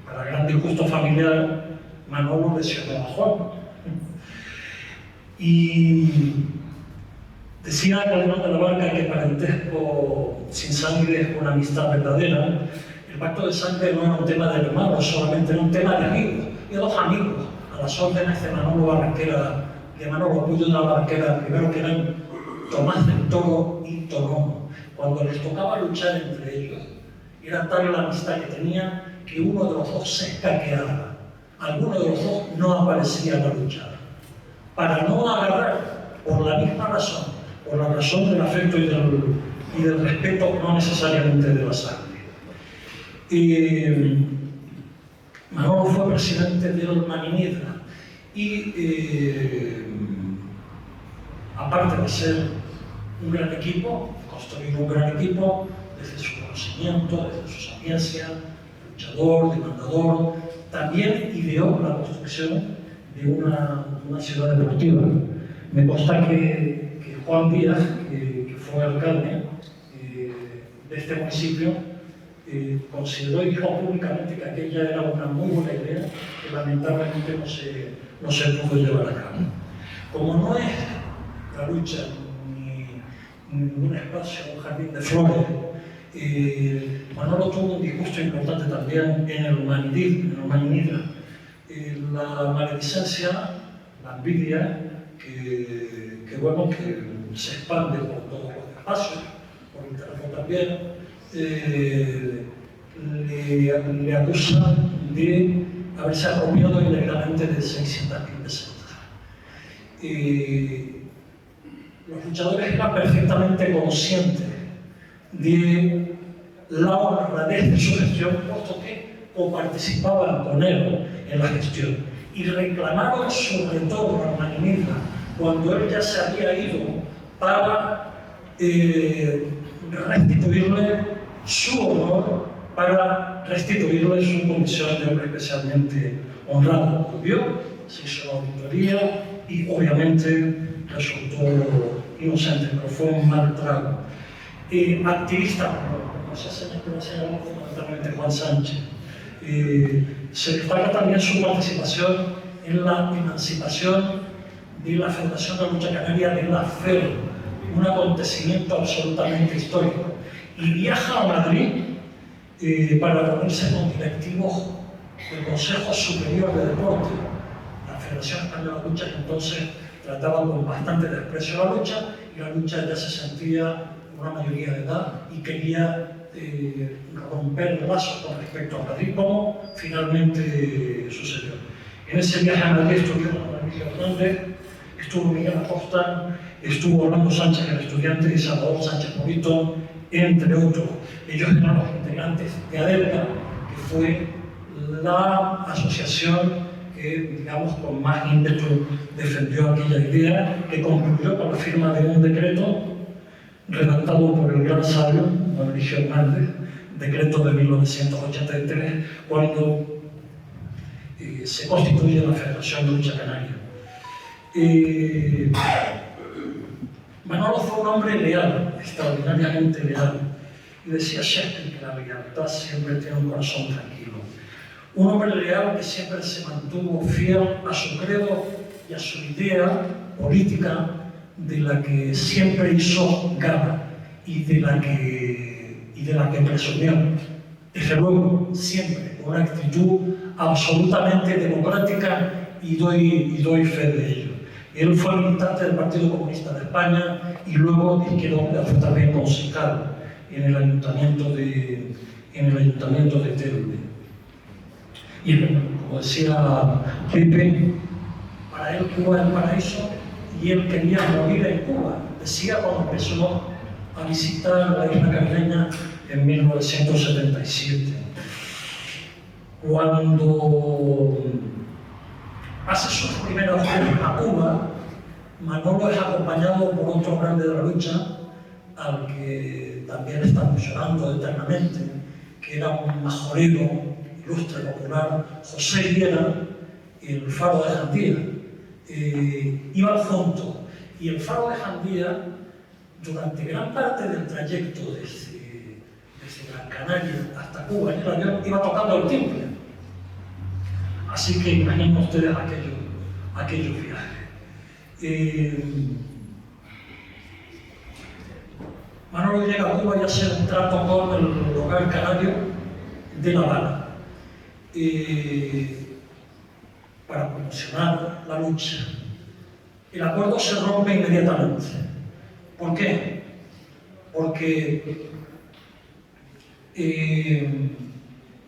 para gran disgusto familiar, Manolo lesionó a Juan. Y decía Calderón de la Barca que parentesco sin sangre es una amistad verdadera. El pacto de sangre no era un tema de hermanos, solamente era un tema de amigos, y dos amigos a las órdenes de Manolo Barranquera, de Manolo Puyo de la Barranquera, primero que eran Tomás del Toro y Tonomo. Cuando les tocaba luchar entre ellos, era tal la amistad que tenían que uno de los dos se escaqueaba, alguno de los dos no aparecía en la lucha, para no agarrar por la misma razón, por la razón del afecto y del respeto, no necesariamente de la sangre. Manolo fue presidente del Maninidra y aparte de ser un gran equipo, construir un gran equipo desde su conocimiento, desde su sapiencia, luchador, demandador, también ideó la construcción de una ciudad deportiva. Me consta que Juan Díaz, que fue alcalde de este municipio, consideró y dijo públicamente que aquella era una muy buena idea que lamentablemente no se pudo llevar a cabo. Como no es la lucha ni un espacio, un jardín de flores, Manolo tuvo un disgusto importante también en el Maninidra. La maledicencia, la envidia, que bueno, que se expande por todos los espacios, por el teléfono también, le acusan de haberse apropiado ilegalmente de 600.000 pesetas. Los luchadores eran perfectamente conscientes de la honradez de su gestión, puesto que coparticipaban con él en la gestión y reclamaron su retorno al Maninidra cuando él ya se había ido para restituirle su honor, para restituirle su condición de hombre especialmente honrado. Volvió, se hizo la auditoría y obviamente resultó inocente, pero fue un mal trago. Activista, como se señaló fundamentalmente Juan Sánchez, se destaca también su participación en la emancipación de la Federación de la Lucha Canaria de la FER, un acontecimiento absolutamente histórico. Y viaja a Madrid para reunirse con directivos del Consejo Superior de Deporte. La Federación Española de Lucha, que entonces trataba con bastante desprecio la lucha, y la lucha ya se sentía una mayoría de edad y quería romper lazos con respecto a Madrid, como finalmente sucedió. En ese viaje a Madrid estuvieron Emilio Hernández, estuvo Miguel Acosta, estuvo Orlando Sánchez, el estudiante, y Salvador Sánchez Polito, entre otros. Ellos eran los integrantes de ADELCA, que fue la asociación que, digamos, con más ímpetu defendió aquella idea, que concluyó con la firma de un decreto redactado por el gran sabio Emilio Hernández, decreto de 1983, cuando se constituye la Federación de Lucha Canaria. Manolo fue un hombre leal, extraordinariamente leal, y decía Shakespeare que la lealtad siempre tiene un corazón tranquilo. Un hombre leal que siempre se mantuvo fiel a su credo y a su idea política, de la que siempre hizo gala y de la que presumió. Desde luego, siempre con una actitud absolutamente democrática, y doy fe de ello. Él fue militante del Partido Comunista de España y luego de Izquierda Unida fue también concejal en el ayuntamiento de Telde. Y como decía Pepe, para él Cuba es el paraíso y él quería morir en Cuba. Decía cuando empezó a visitar la isla caribeña en 1977. Cuando hace sus primeros viajes a Cuba, Manolo es acompañado por otro grande de la lucha, al que también estamos llorando eternamente, que era un majorero ilustre popular, José Hiera, y el Faro de Jandía. Iban juntos, y el Faro de Jandía, durante gran parte del trayecto desde Gran Canaria hasta Cuba en el avión, iba tocando el timbre. Así que imaginen ustedes aquellos viajes. Manolo llega a Cuba y hace un trato con el Hogar Canario de La Habana para promocionar la lucha. El acuerdo se rompe inmediatamente. ¿Por qué? Porque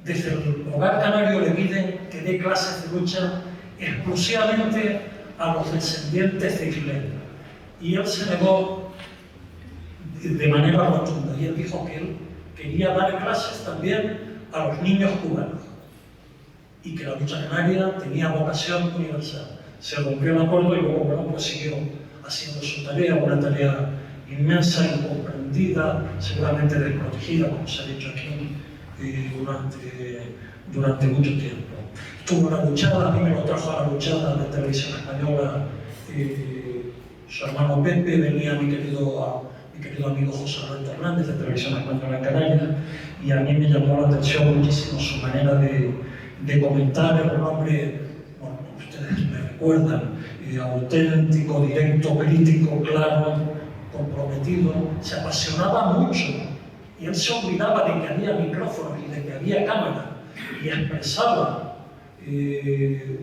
desde el Hogar Canario le piden que dé clases de lucha exclusivamente a los descendientes de isleños. Y él se negó de manera rotunda, y él dijo que él quería dar clases también a los niños cubanos y que la lucha canaria tenía vocación universal. Se rompió el acuerdo y luego, bueno, pues siguió haciendo su tarea, una tarea inmensa, incomprendida, seguramente desprotegida, como se ha dicho aquí, durante mucho tiempo. Tuvo una luchada, a mí me lo trajo a la luchada de Televisión Española su hermano Pepe, venía mi querido amigo José Alberto Hernández de Televisión Española en Canarias, y a mí me llamó la atención muchísimo su manera de comentar. Era un hombre, bueno, ustedes me recuerdan, auténtico, directo, crítico, claro, comprometido, se apasionaba mucho, y él se olvidaba de que había micrófonos y de que había cámara, y expresaba el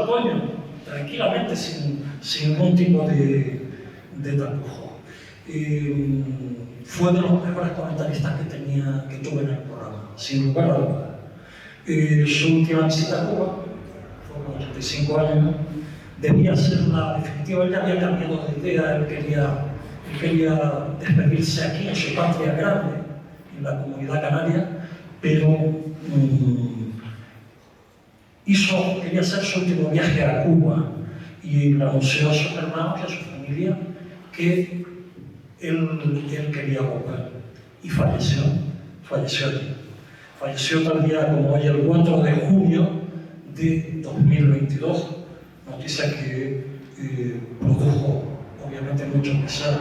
coño tranquilamente, sin ningún tipo de tapujo. Fue de los mejores comentaristas que tuve en el programa, sin lugar a dudas. Su última visita a Cuba fue con 85 años, debía ser la definitiva. Él ya había cambiado de idea, él quería despedirse aquí en su patria grande, en la comunidad canaria, pero quería hacer su último viaje a Cuba y le anunció a sus hermanos y a su familia que él quería volver, y falleció allí. Falleció tal día como hoy, el 4 de junio de 2022, noticia que produjo obviamente mucho pesar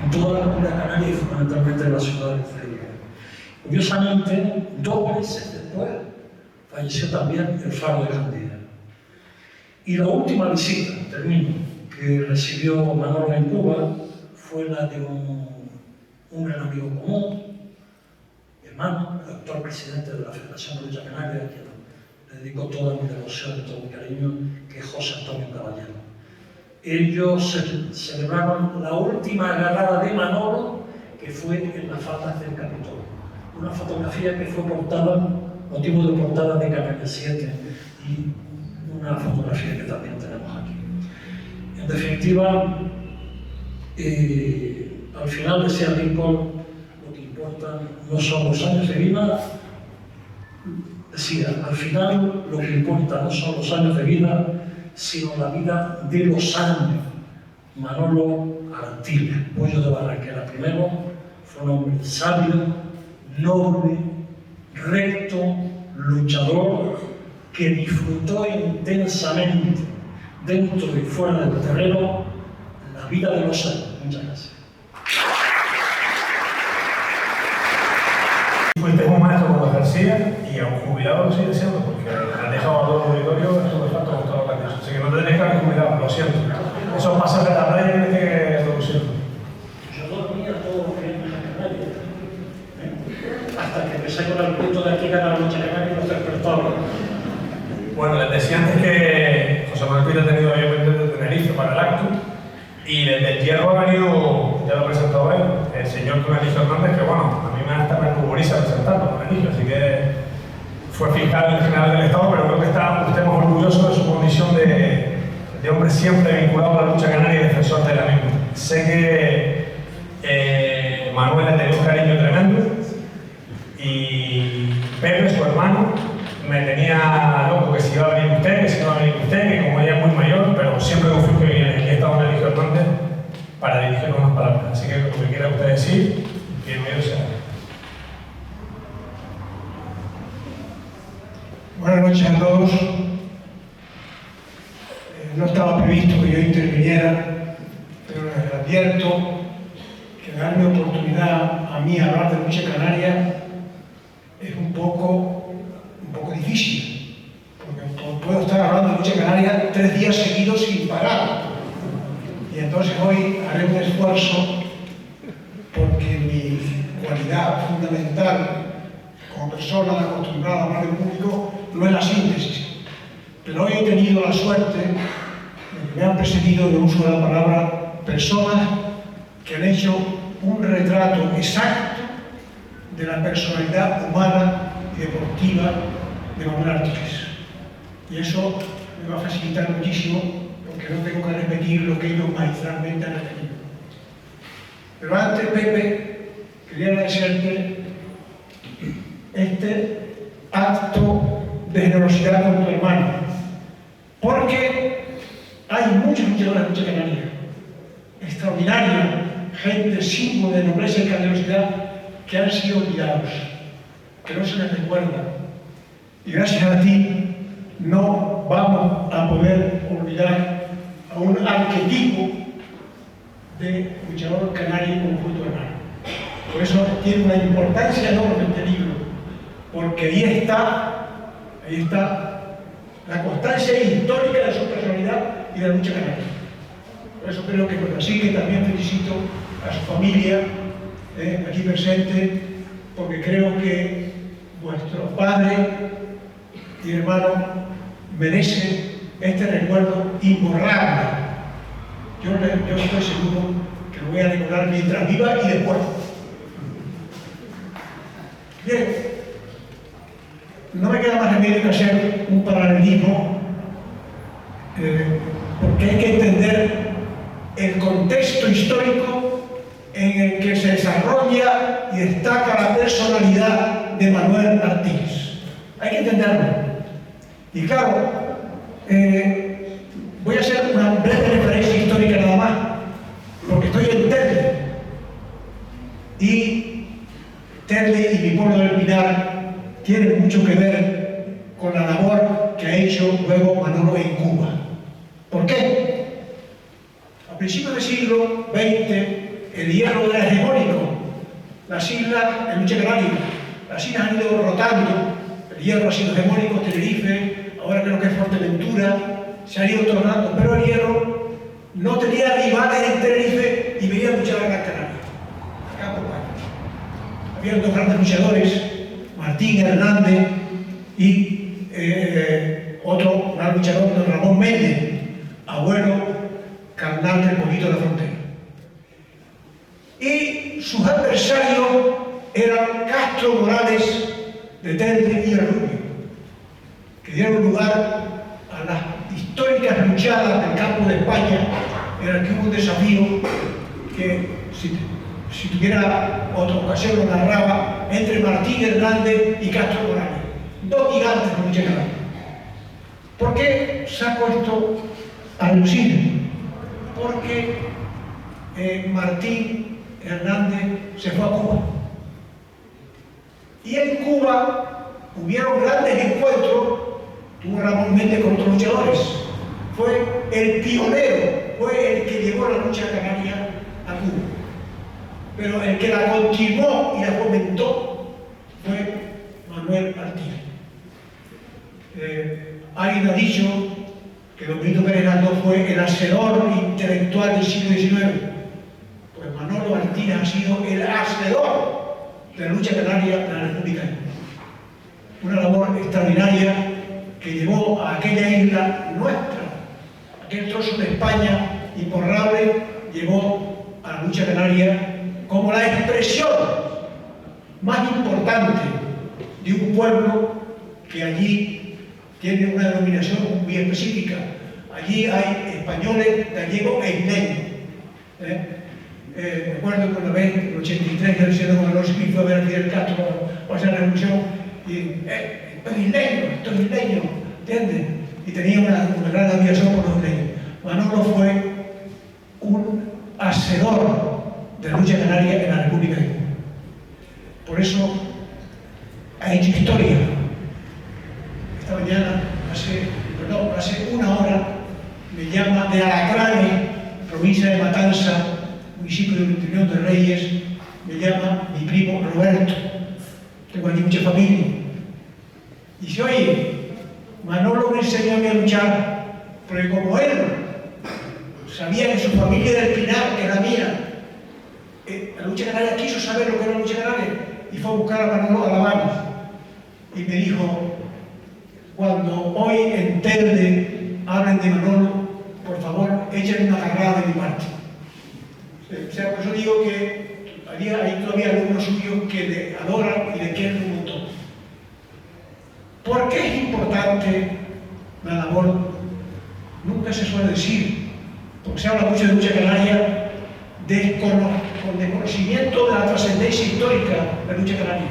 en toda la comunidad canaria y fundamentalmente en la ciudad de Ceuta. Curiosamente, 2 meses después, falleció también el Faro de Jandía. Y la última visita, termino, que recibió Manolo en Cuba fue la de un gran amigo común, mi hermano, el actual presidente de la Federación de Lucha Canaria, a quien le dedico toda mi devoción y todo mi cariño, que es José Antonio Caballero. Ellos celebraron la última agarrada de Manolo, que fue en las faldas del Capitolio. Una fotografía que fue motivo de portada de Canal 7 y una fotografía que también tenemos aquí. En definitiva, al final decía Lincoln, lo que importa no son los años de vida, decía, al final lo que importa no son los años de vida, sino la vida de los años. Manolo Artiles, Pollo de Barranquera primero, fue un hombre sabio, noble, recto, luchador, que disfrutó intensamente, dentro y fuera del terreno, la vida de los años. Muchas gracias. Fuiste un maestro cuando ejercía y a un jubilado lo sigue siendo, porque has dejado a todo el auditorio estupefacto con todo lo que has dicho. Así que no te tenés que haber jubilado, lo siento. Esos pasos de la playa tienes que reducirlo. Yo dormía todos los días en la Canaria, hasta que empecé con el punto de aquí a la lucha canaria y los despertaba. Bueno, les decía antes que José Manuel Pita ha tenido obviamente de Tenerife para el acto, y desde el Hierro ha venido, ya lo ha presentado él, el señor Don Eligio Hernández, que bueno, a mí me hasta me ruboriza presentando Don Eligio, así que fue fiscal general del Estado, pero creo que está usted más orgulloso de su condición de hombre siempre vinculado a la lucha canaria y defensor de la misma. Sé que Manuel ha tenido un cariño tremendo y Pepe, su hermano, me tenía loco que si iba a venir usted, que como ella es muy mayor, pero siempre confío que viene. Aquí está Don Eligio Hernández para dirigir unas palabras. Así que lo que quiera usted decir, bienvenido sea. Buenas noches a todos. No estaba previsto que yo interviniera, pero les advierto que darme oportunidad a mí a hablar de lucha canaria es un poco difícil, porque puedo estar hablando de lucha canaria 3 días seguidos sin parar. Y entonces hoy haré un esfuerzo porque mi cualidad fundamental como persona acostumbrada a hablar en público no es la síntesis. Pero hoy he tenido la suerte de que me han precedido en el uso de la palabra personas que han hecho un retrato exacto de la personalidad humana y deportiva de Manuel Artiles. Y eso me va a facilitar muchísimo porque no tengo que repetir lo que ellos magistralmente han repetido. Pero antes, Pepe, quería agradecerte este acto de generosidad con tu hermano, porque hay muchos luchadores de lucha canaria, extraordinaria, gente símbolo de nobleza y generosidad que han sido olvidados, que no se les recuerda. Y gracias a ti no vamos a poder olvidar a un arquetipo de luchador canario como fue tu hermano. Por eso tiene una importancia enorme este libro, porque ahí está la constancia histórica de su personalidad y de la lucha canaria. Por eso creo que bueno, así que también felicito a su familia aquí presente, porque creo que vuestro padre y hermano merece este recuerdo imborrable. Yo estoy seguro que lo voy a recordar mientras viva y después. Bien, no me queda más remedio que hacer un paralelismo, porque hay que entender el contexto histórico en el que se desarrolla y destaca la personalidad de Manuel Artiles. Hay que entenderlo. Y claro, voy a hacer una breve referencia histórica nada más, porque estoy en Telde. Y Telde y mi pueblo del Pinar tienen mucho que ver con la labor que ha hecho luego Manolo en Cuba. ¿Por qué? A principios del siglo XX, el hierro era hegemónico. Las islas, en lucha canaria, las islas han ido rotando. El hierro ha sido hegemónico, Tenerife, ahora creo que es Fuerteventura, se han ido tornando, pero el hierro no tenía rivales en Tenerife y venía a luchar a Gran Canaria, acá por España. Había dos grandes luchadores, Martín Hernández y otro gran luchador, don Ramón Méndez, abuelo carnal del Poquito de la Frontera. Y sus adversarios eran Castro Morales de Telde y el Rubio, que dieron lugar a las históricas luchadas del campo de España, en el que hubo un desafío que, si tuviera otra ocasión, lo narraba entre Martín Hernández y Castro Morales, dos gigantes de lucha canaria. ¿Por qué saco esto a lucir? Porque Martín Hernández se fue a Cuba. Y en Cuba hubieron grandes encuentros, tuvo Ramón Méndez con otros luchadores. Fue el pionero, fue el que llevó la lucha canaria a Cuba. Pero el que la continuó y la fomentó fue Manuel Martínez. Alguien ha dicho que don Benito Pérez Galdós fue el hacedor intelectual del siglo XIX. Pues Manolo Martínez ha sido el hacedor de la lucha canaria de la República. Una labor extraordinaria que llevó a aquella isla nuestra, aquel trozo de España imborrable, llevó a la lucha canaria como la expresión más importante de un pueblo que allí tiene una denominación muy específica. Allí hay españoles, gallegos e isleños. Me acuerdo que una vez, en el 83, yo decía don Alonso y fue a ver a Fidel Castro para hacer la revolución, y esto es isleño, ¿entiendes? Y tenía una gran admiración por los isleños. Manolo fue un hacedor de la lucha canaria en la República de Cuba. Por eso ha hecho historia. Esta mañana, hace una hora, me llama de Alacranes, provincia de Matanza, municipio de Unión de Reyes, me llama mi primo Roberto. Tengo aquí mucha familia. Y dice, oye, Manolo me enseñó a mí a luchar, porque como él sabía que su familia era del Pinar, que era mía, la lucha canaria quiso saber lo que era la lucha canaria y fue a buscar a Manolo a La Habana. Y me dijo, cuando hoy en Telde hablen de Manolo, por favor, échenle una agarrada de mi parte. O sea, por eso digo que hay todavía algunos suyos que le adoran y le quieren un montón. ¿Por qué es importante la labor? Nunca se suele decir, porque se habla mucho de lucha canaria, con desconocimiento de la trascendencia histórica de la lucha canaria.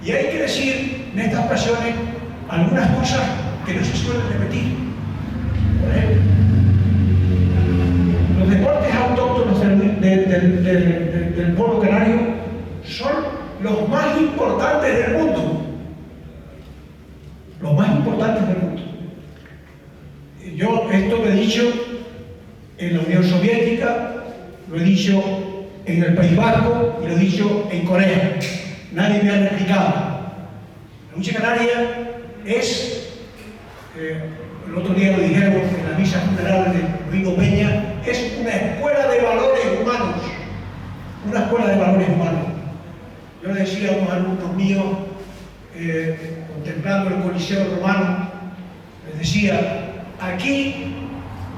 Y hay que decir en estas ocasiones algunas cosas que no se suelen repetir. Por ejemplo, los deportes autóctonos del pueblo canario son los más importantes del mundo. Los más importantes del mundo. Yo esto lo he dicho en la Unión Soviética, lo he dicho en el País Vasco y lo he dicho en Corea. Nadie me ha replicado. La lucha canaria es, el otro día lo dijeron en la misa funeral de Domingo Peña, es una escuela de valores humanos. Una escuela de valores humanos. Yo le decía a unos alumnos míos, contemplando el Coliseo Romano, les decía, aquí,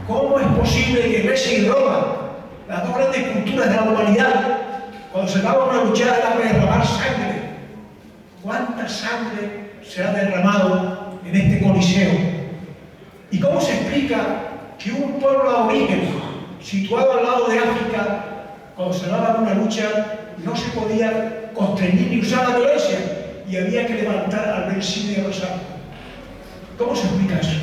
¿cómo es posible que Grecia y Roma, las dos grandes culturas de la humanidad, cuando se daba una luchada era para derramar sangre? ¿Cuánta sangre se ha derramado en este Coliseo? ¿Y cómo se explica que un pueblo aborigen, situado al lado de África, cuando se daba una lucha, no se podía constreñir ni usar la violencia y había que levantar al vencido y a los amos? ¿Cómo se explica eso?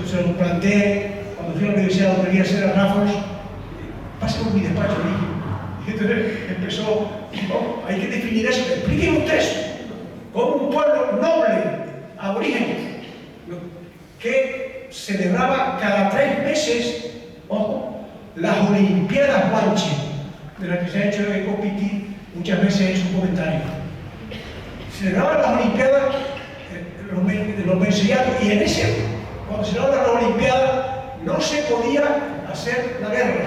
Se lo planteé cuando fui a la universidad donde quería ser a Raffles. Pase por mi despacho, niño. Y entonces empezó, oh, hay que definir eso. Explíquenme ustedes cómo un pueblo noble, aborigen, que celebraba cada 3 meses, ojo, las Olimpiadas Guanche, de las que se ha hecho eco Piti muchas veces en sus comentarios. Celebraban las Olimpiadas, los vencerianos, y en ese, cuando se celebraban las Olimpiadas, no se podía hacer la guerra.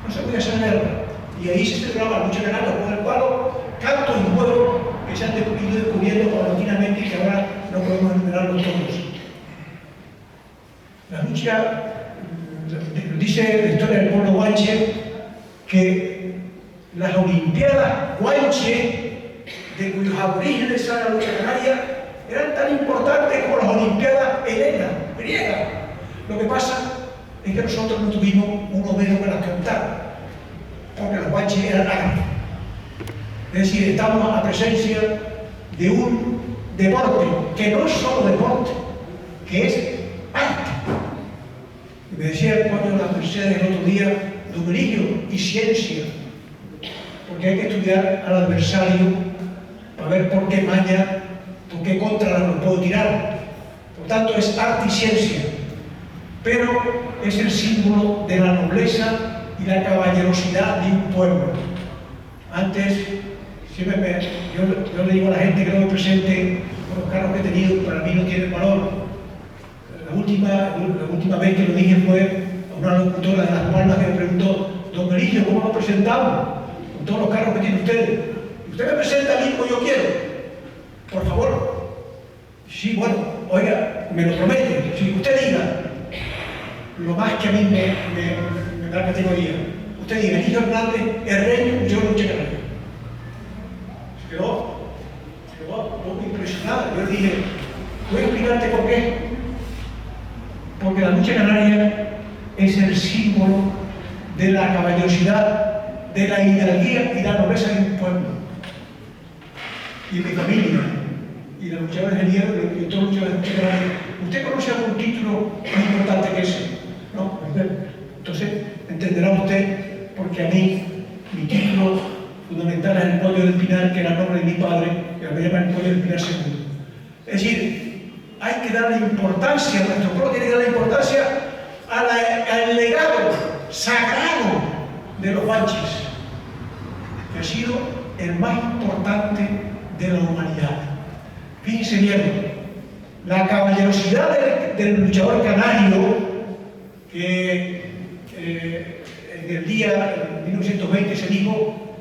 no se podía hacer guerra. Y ahí se celebraba la lucha canaria con el palo, cantos y juegos que se han ido descubriendo paulatinamente y que ahora no podemos enumerarlos todos. La lucha, dice la historia del pueblo guanche, que las Olimpiadas guanche, de cuyos aborígenes sale la lucha canaria, eran tan importantes como las Olimpiadas helenas, griegas. Lo que pasa es que nosotros no tuvimos un Homero para cantar, porque los guanches eran agrios. Es decir, estamos a presencia de un deporte que no es solo deporte, que es arte. Y me decía el Juan de las Mercedes el otro día, numerillo y ciencia, porque hay que estudiar al adversario para ver por qué maña, por qué contra lo puedo tirar. Por tanto, es arte y ciencia, pero es el símbolo de la nobleza y la caballerosidad de un pueblo. Antes, siempre yo le digo a la gente que no me presente con los carros que he tenido, para mí no tienen valor. La última vez que lo dije fue a una locutora de Las Palmas que me preguntó: don Merillo, ¿cómo lo presentamos? Con todos los carros que tiene usted. Usted me presenta a mí como yo quiero. Por favor. Sí, bueno, oiga, me lo promete. Si usted diga lo más que a mí me da categoría, usted diga, Elías Hernández es rey, yo luché con él. Se quedó impresionado. Yo le dije, voy a explicarte por qué. Porque la lucha canaria es el símbolo de la caballerosidad, de la hidalguía y la nobleza de un pueblo. Y mi familia, y la luchadora de hierro, y todos los luchadores de lucha canaria. ¿Usted conoce algún título más importante que ese? ¿No? Entonces, entenderá usted, porque a mí, mi título fundamental es el Pollo del Pinar, que era el nombre de mi padre, que me llama el Pollo del Pinar II. Es decir, hay que darle importancia, nuestro pueblo tiene que darle importancia al legado sagrado de los guanches, que ha sido el más importante de la humanidad. Fíjense bien, la caballerosidad del luchador canario, que en el día, en 1920, se dijo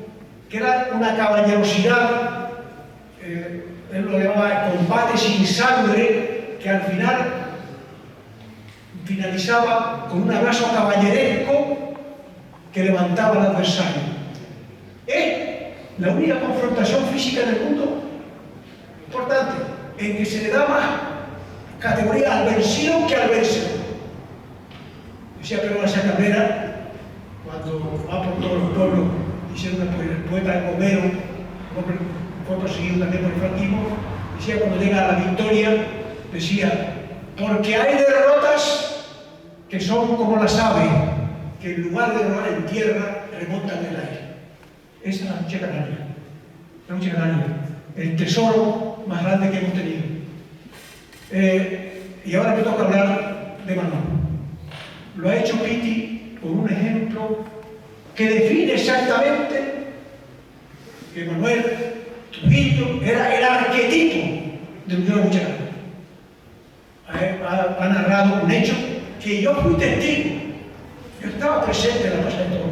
que era una caballerosidad, él lo llamaba combate sin sangre, que al final finalizaba con un abrazo caballeresco que levantaba al adversario. Es la única confrontación física en el mundo importante, en que se le da más categoría al vencido que al vencedor. Decía Pedro García Cabrera, cuando va por todos los pueblos, diciendo el poeta Homero, fue perseguido también por el franquismo, decía cuando llega a la victoria, decía, porque hay derrotas que son como las aves, que en lugar de rodar en tierra, remontan en el aire. Esa es la lucha canaria. La lucha canaria, el tesoro más grande que hemos tenido. Y ahora me toca hablar de Manuel. Lo ha hecho Piti con un ejemplo que define exactamente que Manuel Trujillo era el arquetipo de la lucha canaria. Ha narrado un hecho que yo fui testigo. Yo estaba presente en la Plaza de Toros.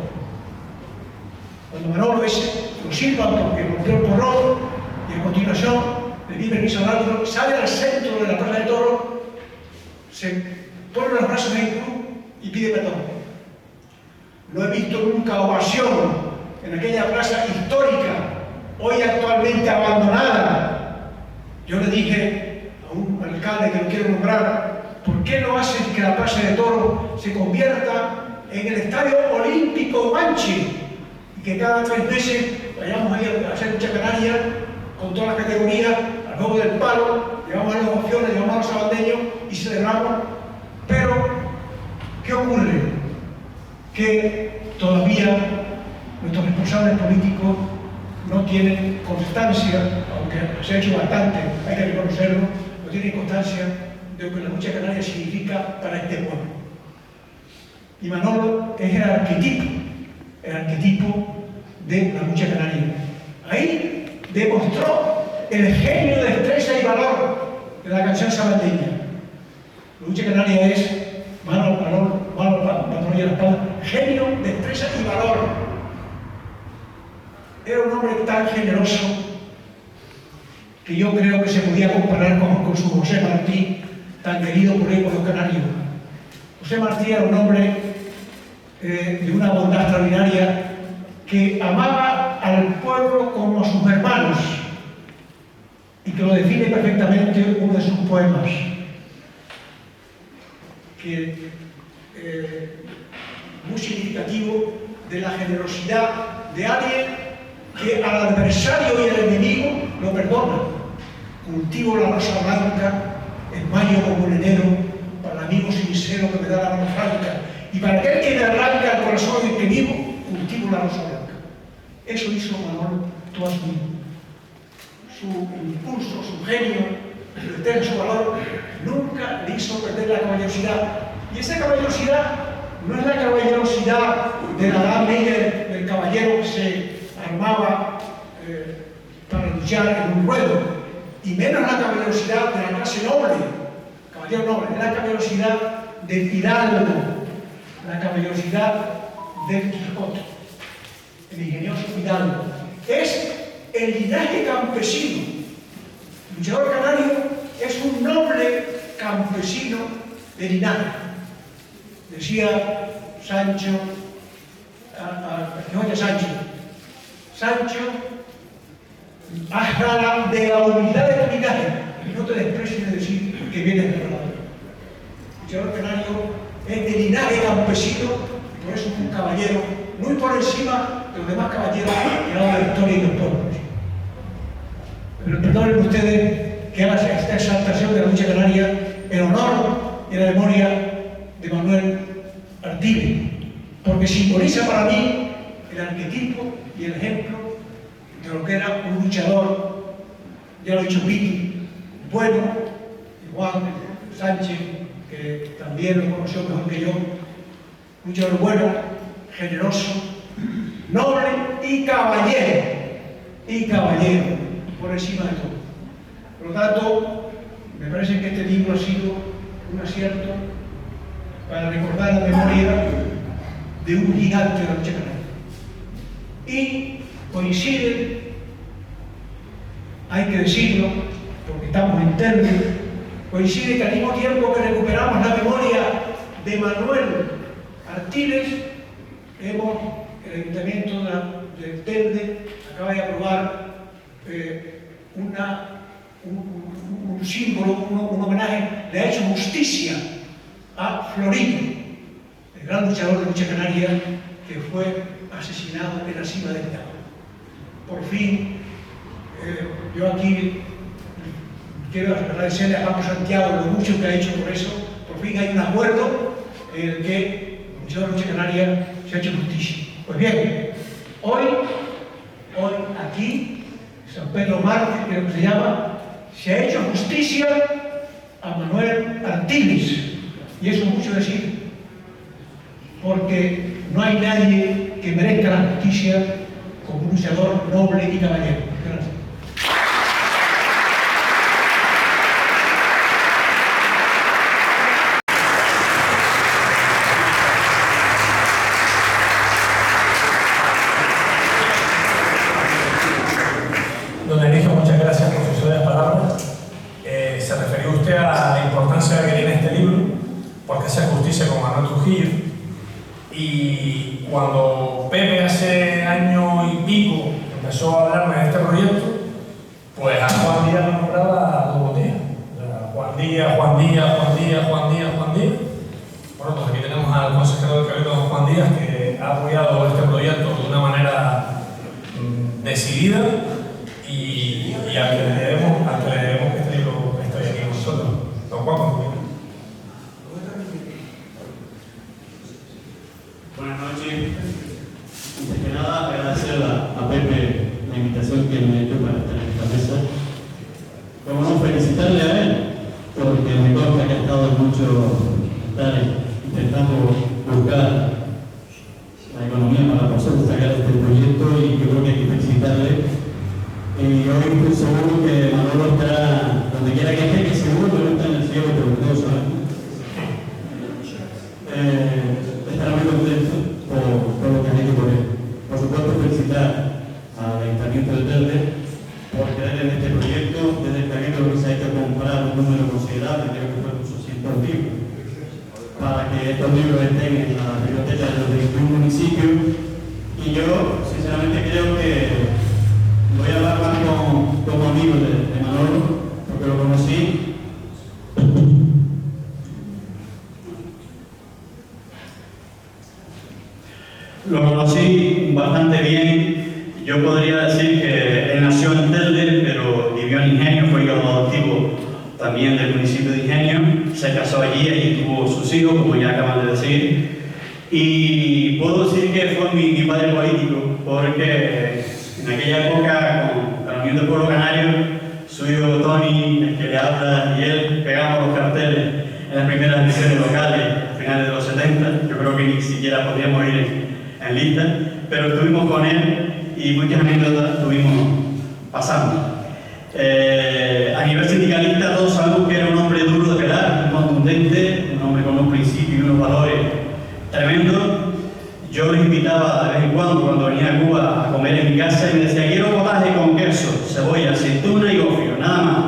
Cuando Manolo lo silban porque rompió el porrón y a continuación le di permiso al árbitro, sale al centro de la Plaza de Toros, se pone los brazos en cruz y pide perdón. No he visto nunca ovación en aquella plaza histórica, hoy actualmente abandonada. Yo le dije a un alcalde que lo quiero nombrar, ¿por qué no haces que la Plaza de Toros se convierta en el Estadio Olímpico Guanche? Y que cada 3 meses vayamos ahí a hacer lucha canaria con todas las categorías, al juego del palo, llevamos a las opciones, llevamos a los sabandeños y celebramos. Pero, ¿qué ocurre? Que todavía nuestros responsables políticos no tienen constancia, aunque se ha hecho bastante, hay que reconocerlo, no tienen constancia de lo que la lucha canaria significa para este pueblo. Y Manolo es el arquetipo de la lucha canaria. Ahí demostró el genio, destreza y valor de la canción sabandeña. La lucha canaria es mano al patrón y a la espalda, genio, destreza y valor. Era un hombre tan generoso que yo creo que se podía comparar con su José Martí, tan querido por él por los canarios. José Martí era un hombre de una bondad extraordinaria, que amaba al pueblo como a sus hermanos, y que lo define perfectamente uno de sus poemas, muy significativo de la generosidad de alguien que al adversario y al enemigo lo perdona. Cultivo la rosa blanca en mayo como en enero, para el amigo sincero que me da la mano franca, y para aquel que me arranca el corazón en que vivo, cultivo la rosa blanca. Eso hizo Manuel toda su vida. Su impulso, su genio, su valor, nunca le hizo perder la caballerosidad. Y esa caballerosidad no es la caballerosidad de la edad media del caballero que se armaba para luchar en un ruedo, y menos la caballerosidad de la clase noble, caballero noble, es la caballerosidad del hidalgo, la caballerosidad del Quijote, el ingenioso hidalgo. Es el linaje campesino. El luchador canario es un noble campesino de linaje. Decía Sancho, Quijote Sancho, haz gala de la humildad de tu linaje y no te desprecies de decir que vienes de otro lado. El luchador canario es de linaje campesino, y por eso es un caballero muy por encima de los demás caballeros que han dado la historia y los pueblos. Pero perdonen ustedes que haga esta exaltación de la lucha canaria en honor y en la memoria de Manuel Artiles, porque simboliza para mí el arquetipo y el ejemplo de lo que era un luchador, ya lo he dicho Piti, bueno, y Juan Sánchez, que también lo conoció mejor que yo, un luchador bueno, generoso, noble y caballero, por encima de todo. Por lo tanto, me parece que este libro ha sido un acierto para recordar la memoria de un gigante de la lucha canaria. Y coincide, hay que decirlo, porque estamos en términos, coincide que al mismo tiempo que recuperamos la memoria de Manuel Artiles, el Ayuntamiento de Telde acaba de aprobar un símbolo, un homenaje, le ha hecho justicia a Florino, el gran luchador de lucha canaria que fue asesinado en la cima del Pinar. Por fin, yo aquí quiero agradecerle a Paco Santiago lo mucho que ha hecho por eso. Por fin hay un acuerdo en el que el luchador de lucha canaria se ha hecho justicia. Pues bien, hoy aquí, San Pedro Mártir, creo que se llama, se ha hecho justicia a Manuel Artiles. Y eso es mucho decir, porque no hay nadie que merezca la justicia como un luchador noble y caballero. Gracias. Don Enrique, muchas gracias por sus sabias palabras. Se refirió usted a la importancia que tiene este libro, porque hace justicia con Manuel Trujillo. Y cuando Pepe hace año y pico empezó a hablarme de este proyecto, pues a Juan Díaz lo nombraba todos los días. Juan Díaz. Bueno, pues aquí tenemos al consejero del Cabildo, don Juan Díaz, que ha apoyado este proyecto de una manera decidida y al que le debemos que este libro esté aquí con nosotros. Don Juan, buenas noches. Antes que nada, agradecer a Pepe la invitación que me ha hecho para estar en esta mesa. Como no, felicitarle a él, porque me consta que ha estado mucho intentando buscar la economía para poder sacar este proyecto, y yo creo que hay que felicitarle. Y hoy estoy seguro que Manolo estará donde quiera que esté, que seguro que no está en el cielo, pero todos saben. Estará muy contento. Ayuntamiento de Telde por creer en este proyecto. Desde el Cabildo se ha hecho comprar un número considerable, creo que fueron 800 libros, para que estos libros estén en la biblioteca de los 21 municipios. Y yo, sinceramente, creo que voy a hablar más como amigo de Manolo, porque lo conocí. Lo conocí bastante bien. Yo podría decir que él nació en Telde, pero vivió en Ingenio, fue hijo adoptivo también del municipio de Ingenio. Se casó allí y tuvo sus hijos, como ya acaban de decir. Y puedo decir que fue mi padre político, porque en aquella época, con la Unión del Pueblo Canario, su hijo Tony, el que le habla, y él pegamos los carteles en las primeras elecciones locales a finales de los 70. Yo creo que ni siquiera podíamos ir en lista, pero estuvimos con él y muchas anécdotas estuvimos pasando. A nivel sindicalista, todos sabemos que era un hombre duro de pelar, contundente, un hombre con unos principios y unos valores tremendos. Yo les invitaba de vez en cuando venía a Cuba a comer en mi casa y me decía: quiero potaje con queso, cebolla, aceituna y gofio, nada más.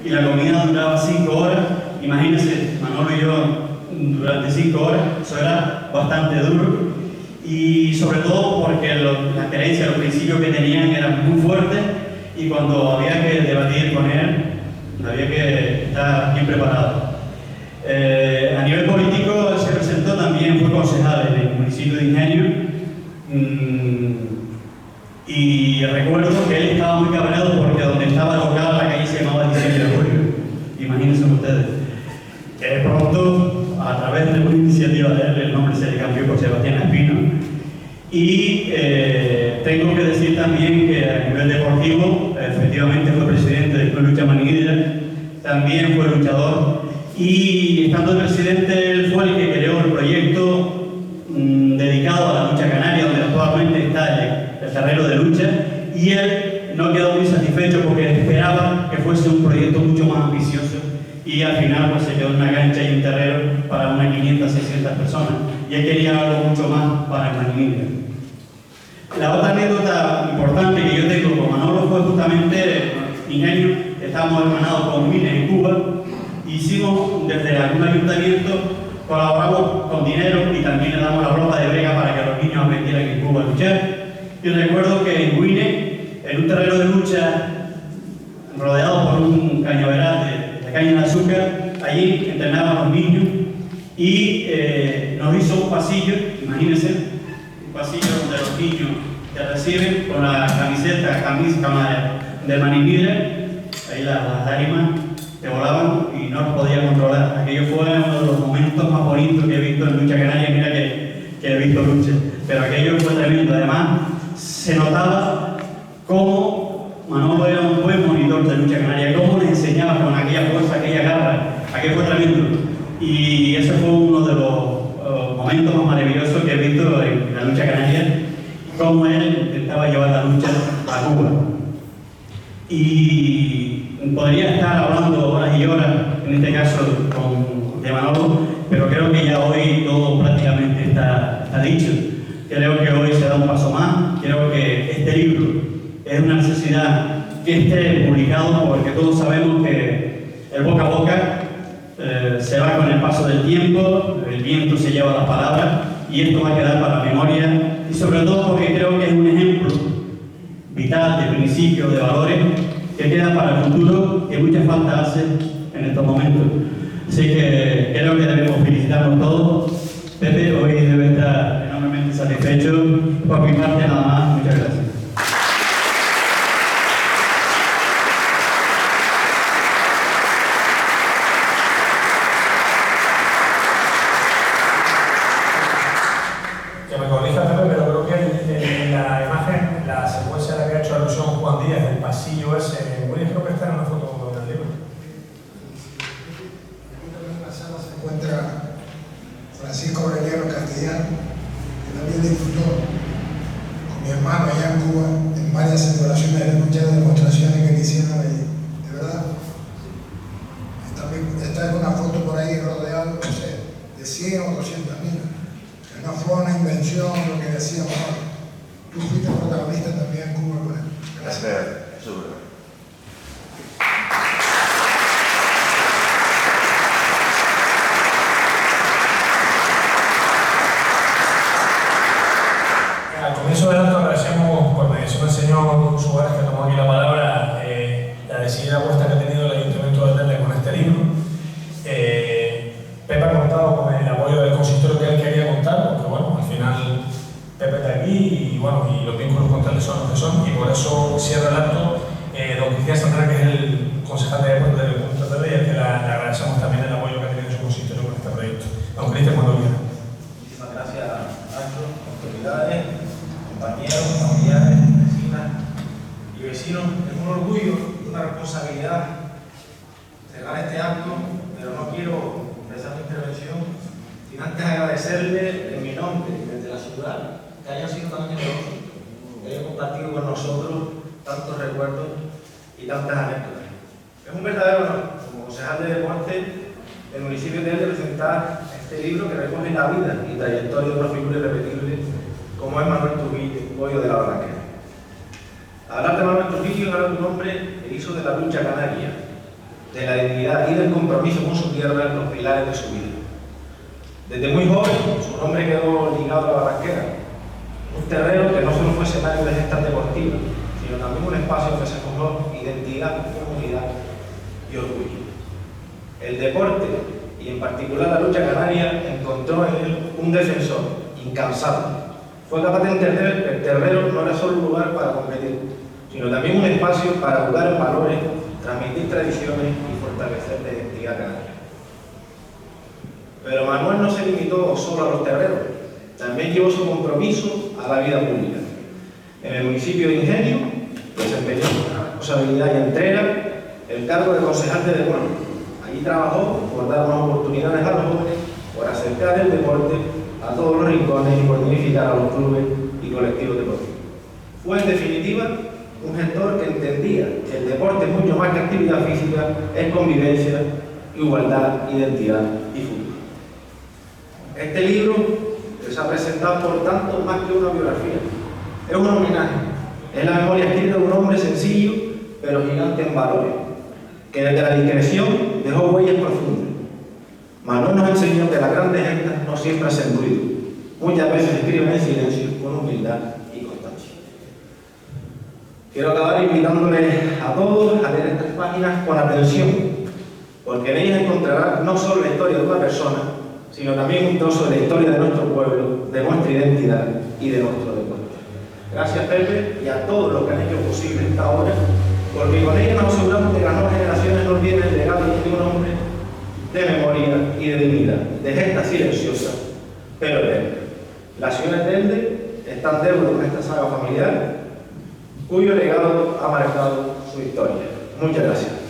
Y la comida duraba 5 horas. Imagínense, Manolo y yo durante 5 horas, eso era bastante duro. Y sobre todo porque las creencias, los principios que tenían eran muy fuertes, y cuando había que debatir con él, había que estar bien preparado. A nivel político se presentó también, fue concejal en el municipio de Ingenio, y recuerdo que él estaba muy cabreado porque donde estaba local la calle se llamaba 17 de Julio. Imagínense ustedes. Pronto, a través de una iniciativa de él, el nombre se le cambió por Sebastián Espino. Y tengo que decir también que a nivel deportivo, efectivamente fue presidente del Club Lucha Maniguera, también fue luchador, y estando presidente, él fue el que creó el proyecto dedicado a la lucha canaria, donde actualmente está el terreno de lucha, y él no quedó muy satisfecho porque esperaba que fuese un proyecto mucho más ambicioso. Y al final pues, se quedó en una cancha y un terreno para unas 500, 600 personas. Y él quería algo mucho más para el Maniguera. La otra anécdota importante que yo tengo con Manolo fue justamente Ingenio. Estábamos hermanados con Wine en Cuba. Hicimos desde algún ayuntamiento, colaboramos con dinero y también le damos la ropa de brega para que los niños aprendieran en Cuba a luchar. Y recuerdo que en Wine, en un terreno de lucha rodeado por un cañaveral de caña de azúcar, allí entrenaban los niños y nos hizo un pasillo, imagínense, un pasillo donde los niños te reciben con la camisa de Maniguera, ahí las lágrimas te volaban y no los podía controlar. Aquello fue uno de los momentos más bonitos que he visto en lucha canaria. Mira que he visto lucha, pero aquello fue tremendo. Además, se notaba cómo Manolo era un buen monitor de lucha canaria, cómo les enseñaba con aquella fuerza, aquella garra. Aquello fue tremendo. Y ese fue uno de los momentos más maravillosos que he visto en la lucha canaria, cómo él intentaba llevar la lucha a Cuba. Y podría estar hablando horas y horas, en este caso de Manolo, pero creo que ya hoy todo prácticamente está dicho. Creo que hoy se da un paso más. Creo que este libro es una necesidad que esté publicado, porque todos sabemos que el boca a boca se va con el paso del tiempo, el viento se lleva las palabras, y esto va a quedar para la memoria, y sobre todo porque creo que es un ejemplo vital de principios, de valores, que queda para el futuro, que mucha falta hace en estos momentos. Así que creo que debemos felicitarnos todos. Pepe hoy debe estar enormemente satisfecho. Por mi parte nada más, muchas gracias. Que me corrija, Pepe, pero creo que en la imagen, la secuencia a la que ha hecho alusión Juan Díaz, el pasillo ese, muy creo que está en una foto del libro. En la sala se encuentra Francisco Aureliano Castellano, que también disfrutó con mi hermano allá en Cuba en varias celebraciones de lucha, de demostraciones que le hicieron allí. De verdad, esta es una foto por ahí rodeado, no sé, de 100 o 200.000. No fue una invención lo que decíamos. Tú fuiste protagonista también en Cuba con él. eso cierra el acto don Cristian Santana, que es el concejal de deportes del Conjunto de y al que le agradecemos también el apoyo que ha tenido en su consistorio con este proyecto. Don Cristian, cuando quiera. Muchísimas gracias, Nacho, autoridades, compañeros, familiares, vecinas y vecinos. Es un orgullo y una responsabilidad cerrar este acto, pero no quiero empezar mi intervención sin antes agradecerle en mi nombre, desde la ciudad, que hayan sido tan generosos, que hayan compartido con nosotros tantos recuerdos y tantas anécdotas. Es un verdadero honor, como concejal de deporte del municipio de Telde, presentar este libro que recoge la vida y trayectoria de una figura irrepetible como es Manuel Trujillo de la Barranquera. Hablar de Manuel Trujillo es hablar de un hombre que hizo de la lucha canaria, de la dignidad y del compromiso con su tierra los pilares de su vida. Desde muy joven, su nombre quedó ligado a la Barranquera, un terreno que no solo fue escenario de gestas deportivas, sino también un espacio donde se forjó identidad, comunidad y orgullo. El deporte, y en particular la lucha canaria, encontró en él un defensor incansable. Fue capaz de entender que el terreno no era solo un lugar para competir, sino también un espacio para educar en valores, transmitir tradiciones y fortalecer la identidad canaria. Pero Manuel no se limitó solo a los terrenos, también llevó su compromiso a la vida pública. En el municipio de Ingenio desempeñó con responsabilidad y entrega el cargo de concejal de deporte. Allí trabajó por dar unas oportunidades a los jóvenes, por acercar el deporte a todos los rincones y por dignificar a los clubes y colectivos deportivos. Fue en definitiva un gestor que entendía que el deporte es mucho más que actividad física, es convivencia, igualdad, identidad y futuro. Este libro que se ha presentado, por tanto, más que una biografía, es un homenaje, es la memoria escrita de un hombre sencillo, pero gigante en valores, que desde la discreción dejó huellas profundas. Manuel nos enseñó que las grandes gestas no siempre hacen ruido, muchas veces escriben en silencio, con humildad y constancia. Quiero acabar invitándoles a todos a leer estas páginas con atención, porque en ellas encontrarán no solo la historia de una persona, sino también un trozo de la historia de nuestro pueblo, de nuestra identidad y de nuestro deporte. Gracias, Pepe, y a todos los que han hecho posible esta obra, porque con ella nos aseguramos que las nuevas generaciones no olviden el legado de un hombre de memoria y de dignidad, de gestas silenciosas, pero eternas. La ciudad de Telde está en deuda con esta saga familiar, cuyo legado ha marcado su historia. Muchas gracias.